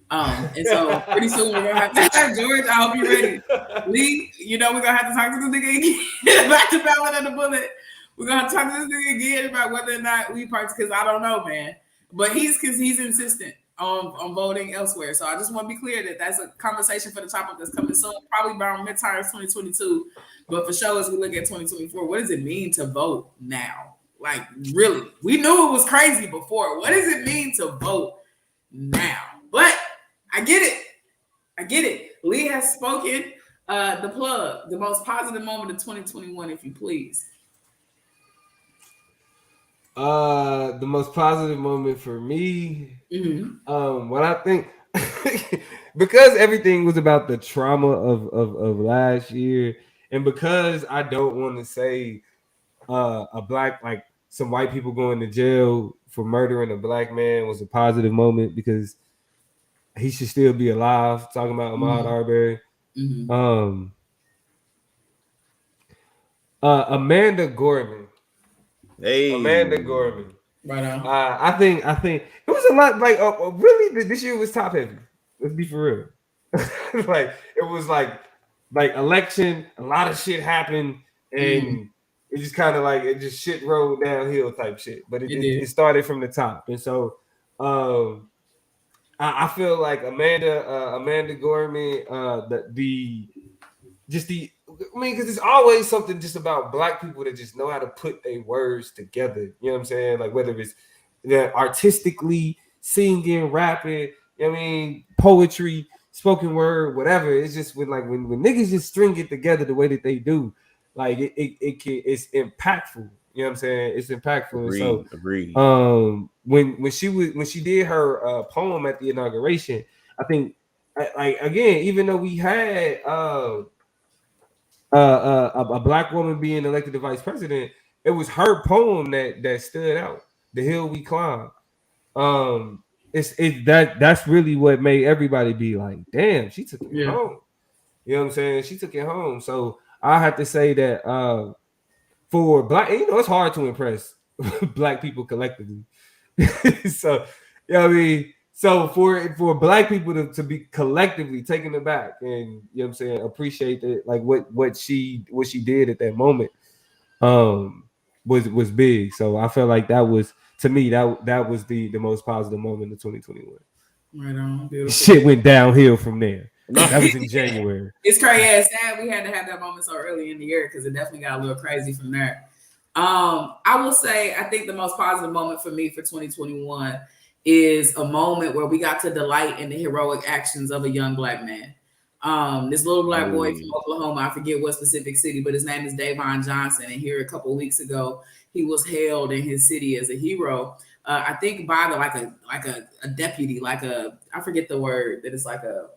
And so pretty soon we're gonna have to have George. I hope you're ready. Lee, we're gonna have to talk to this nigga again. Back to Ballot and the Bullet. We're gonna have to talk to this nigga again about whether or not we parts because I don't know, man. But he's insistent on voting elsewhere. So I just want to be clear that that's a conversation for the topic that's coming soon, probably around midterms 2022. But for sure, as we look at 2024, what does it mean to vote now? Like, really, we knew it was crazy before. What does it mean to vote now? But I get it. Lee has spoken. The plug, the most positive moment of 2021, if you please. The most positive moment for me, what I think, because everything was about the trauma of last year, and because I don't want to say a black, like some white people going to jail for murdering a black man was a positive moment because he should still be alive. Talking about Ahmaud Arbery. Amanda Gorman. Hey, Amanda Gorman. Right on. I think it was a lot. Like really, this year was top heavy. Let's be for real. Like it was like election. A lot of shit happened, and it just kind of like it just shit rolled downhill type shit. But it started from the top, and so I feel like Amanda Gorman, I mean, because it's always something just about black people that just know how to put their words together. You know what I'm saying? Like whether it's artistically singing, rapping, you know what I mean, poetry, spoken word, whatever. It's just when niggas just string it together the way that they do, like it's impactful. You know what I'm saying? It's impactful. Agreed. When she did her poem at the inauguration, I think like again, even though we had a black woman being elected the vice president, it was her poem that stood out. The hill we climb. That's really what made everybody be like, damn, she took it home. You know what I'm saying? She took it home. So I have to say that for black, it's hard to impress black people collectively. So you know what I mean. So for black people to be collectively taken aback and you know what I'm saying, appreciate it, like what she did at that moment was big. So I felt like that was, to me, that was the most positive moment of 2021. Right on. Beautiful. Shit went downhill from there. That was in January. It's crazy. It's sad we had to have that moment so early in the year because it definitely got a little crazy from there. I will say I think the most positive moment for me for 2021 is a moment where we got to delight in the heroic actions of a young black man. This little black boy from Oklahoma, I forget what specific city, but his name is Davon Johnson. And here a couple of weeks ago, he was hailed in his city as a hero. I think by a deputy, I forget the word, that it's like a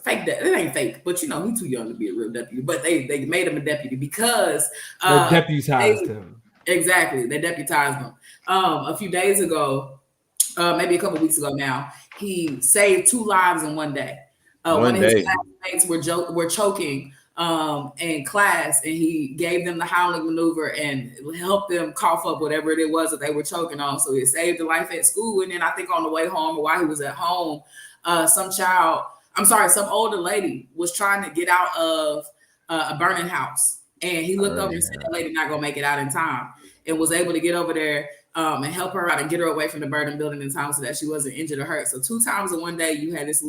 fake deputy. It ain't fake, but he's too young to be a real deputy. But they made him a deputy because they deputized him. Exactly, they deputized him. A few days ago, maybe a couple weeks ago now, he saved 2 lives in one day. One of his classmates were choking in class, and he gave them the Howling maneuver and helped them cough up whatever it was that they were choking on. So it saved a life at school. And then I think on the way home, or while he was at home, some older lady was trying to get out of a burning house. And he looked over and said, that lady not going to make it out in time, and was able to get over there and help her out and get her away from the burning building in time so that she wasn't injured or hurt. So 2 times in one day, you had this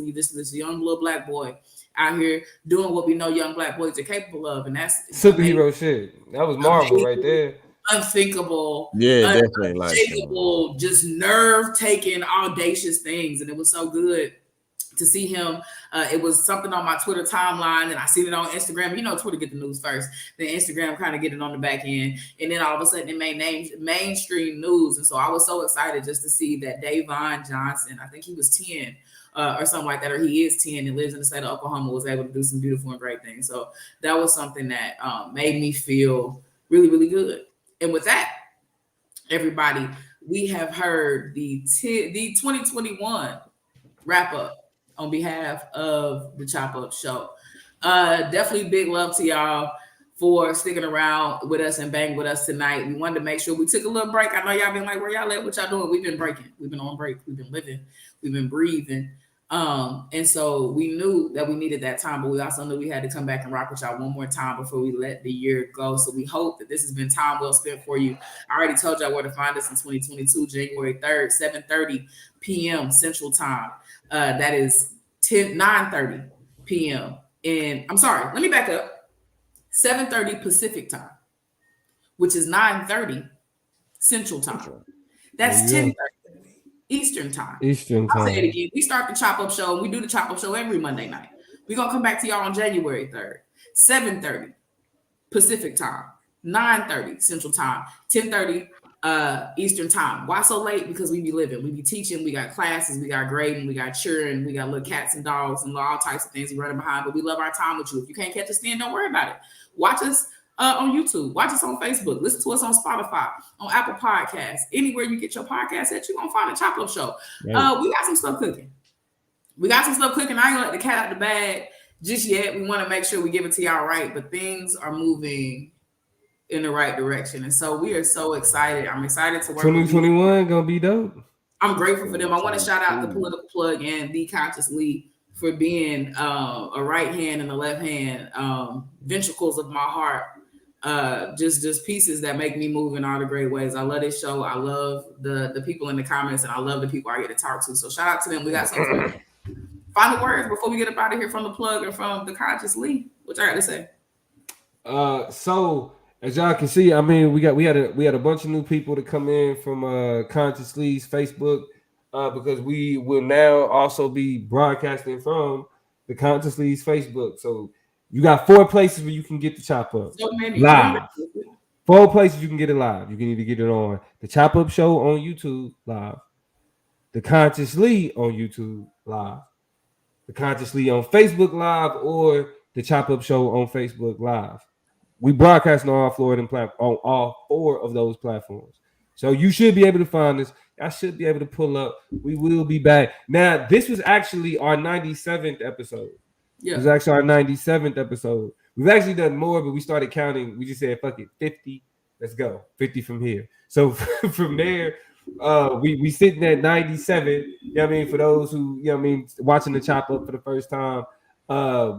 young little black boy out here doing what we know young black boys are capable of. And that's superhero shit. That was Marvel right there. unthinkable, definitely unshakable, just nerve-taking, audacious things, and it was so good to see him. It was something on my Twitter timeline, and I seen it on Instagram. You know, Twitter get the news first, then Instagram kind of get it on the back end, and then all of a sudden it made mainstream news. And so I was so excited just to see that Davon Johnson, I think he was 10 or something like that, or he is 10 and lives in the state of Oklahoma, was able to do some beautiful and great things. So that was something that made me feel really, really good. And with that, everybody, we have heard the 2021 wrap up on behalf of the Chop Up Show. Definitely big love to y'all for sticking around with us and bang with us tonight. We wanted to make sure we took a little break. I know y'all been like, where y'all at? What y'all doing? We've been breaking. We've been on break. We've been living. We've been breathing. And so we knew that we needed that time, but we also knew we had to come back and rock with y'all one more time before we let the year go. So we hope that this has been time well spent for you. I already told y'all where to find us in 2022, January 3rd, 7:30 p.m. Central Time. That is 9:30 p.m. And I'm sorry, let me back up. 7:30 Pacific Time, which is 9:30 Central Time. That's 10:30 Eastern Time. I'll say it again. We start the Chop Up Show. We do the Chop Up Show every Monday night. We're going to come back to y'all on January 3rd. 7:30 Pacific Time, 9:30 Central Time, 10:30 Eastern Time. Why so late? Because we be living. We be teaching. We got classes. We got grading. We got cheering. We got little cats and dogs and all types of things we running behind. But we love our time with you. If you can't catch us then, don't worry about it. Watch us on YouTube. Watch us on Facebook. Listen to us on Spotify, on Apple Podcasts. Anywhere you get your podcast at, you're going to find a Chop Up Show. Right. We got some stuff cooking. I ain't going to let the cat out the bag just yet. We want to make sure we give it to y'all right. But things are moving in the right direction. And so we are so excited. I'm excited to work 2021 going to be dope. I'm grateful for them. I want to shout out the Political Plug and the Conscious Lee for being a right hand and a left hand, ventricles of my heart. Just pieces that make me move in all the great ways. I love this show. I love the people in the comments, and I love the people I get to talk to. So shout out to them. We got some final words before we get up out of here from the plug and from the Conscious Lee. What y'all got to say? So as y'all can see, I mean, we had a bunch of new people to come in from Conscious Lee's Facebook because we will now also be broadcasting from the Conscious Lee's Facebook. So you got 4 places where you can get the Chop Up live. 4 places you can get it live. You can either get it on the Chop Up Show on YouTube live, the Conscious Lee on YouTube live, the Conscious Lee on Facebook live, or the Chop Up Show on Facebook live. We broadcast on all on all 4 of those platforms. So you should be able to find us. I should be able to pull up. We will be back. Now, this was actually our 97th episode. Yeah. It was actually our 97th episode. We've actually done more, but we started counting. We just said, fuck it, 50. Let's go. 50 from here. So from there, we sitting at 97. You know what I mean? For those who, you know what I mean, watching the Chop Up for the first time.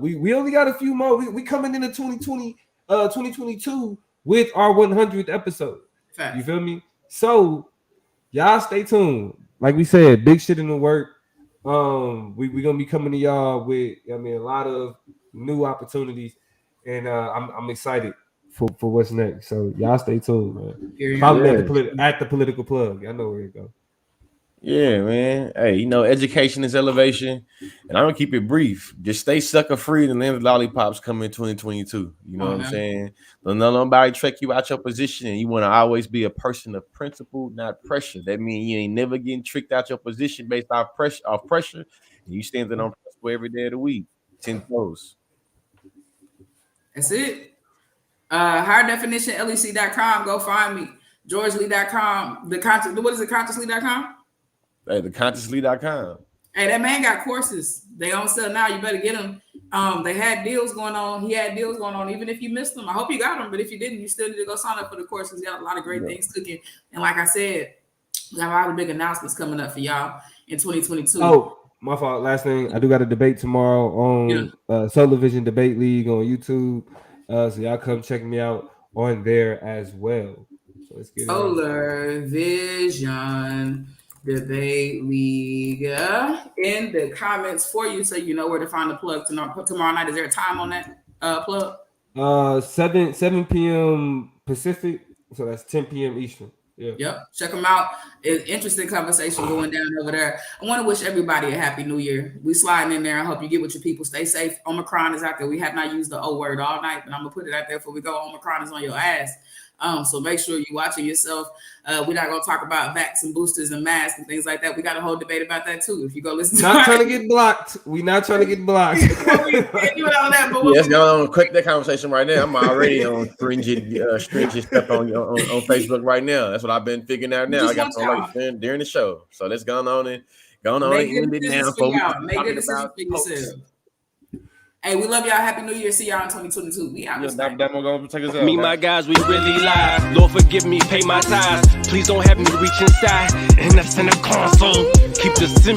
We only got a few more. We coming into 2022 with our 100th episode. Fact. You feel me? So y'all stay tuned. Like we said, big shit in the work. We gonna be coming to y'all with, I mean, a lot of new opportunities, and I'm excited for what's next. So y'all stay tuned, man. Follow at the Political Plug. I know where it go. Yeah, man. Hey, you know, education is elevation, and I'm gonna keep it brief. Just stay sucker free, and then the lollipops come in 2022. You know what I'm saying? Don't let nobody trick you out your position, and you want to always be a person of principle, not pressure. That means you ain't never getting tricked out your position based off pressure, and you standing on principle every day of the week. 10 toes. That's it. Higher definition, LEC.com. Go find me. GeorgeLee.com. What is it? ConsciousLee.com. Hey, the ConsciousLee.com. Hey, that man got courses. They on sale now. You better get them. They had deals going on. He had deals going on. Even if you missed them, I hope you got them. But if you didn't, you still need to go sign up for the courses. He got a lot of great things cooking. And like I said, we have a lot of big announcements coming up for y'all in 2022. Oh, my fault. Last thing, I do got a debate tomorrow on Solar Vision Debate League on YouTube. So y'all come check me out on there as well. So let's get Solar Vision Debate League in the comments for you, so you know where to find the plug tomorrow night. Is there a time on that plug? 7 p.m. Pacific, So that's 10 p.m. Eastern. Yeah. Yep. Check them out. It's interesting conversation going down over there. I want to wish everybody a happy new year. We sliding in there. I hope you get with your people. Stay safe. Omicron is out there. We have not used the O word all night, but I'm gonna put it out there before we go. Omicron is on your ass. So make sure you're watching yourself. We're not gonna talk about vax and boosters and masks and things like that. We got a whole debate about that too. If you go listen, not trying to get blocked. We not trying to get blocked. Let's go on. Quick that conversation right now. I'm already on stringent stuff on Facebook right now. That's what I've been figuring out now. I got some like during the show. So let's go on and end it now. Make good decisions for yourself. Hey, we love y'all. Happy New Year. See y'all in 2022. We out. Me, my guys, we really live. Lord, forgive me, pay my tithes. Please don't have me reach inside and that's in the console. Keep the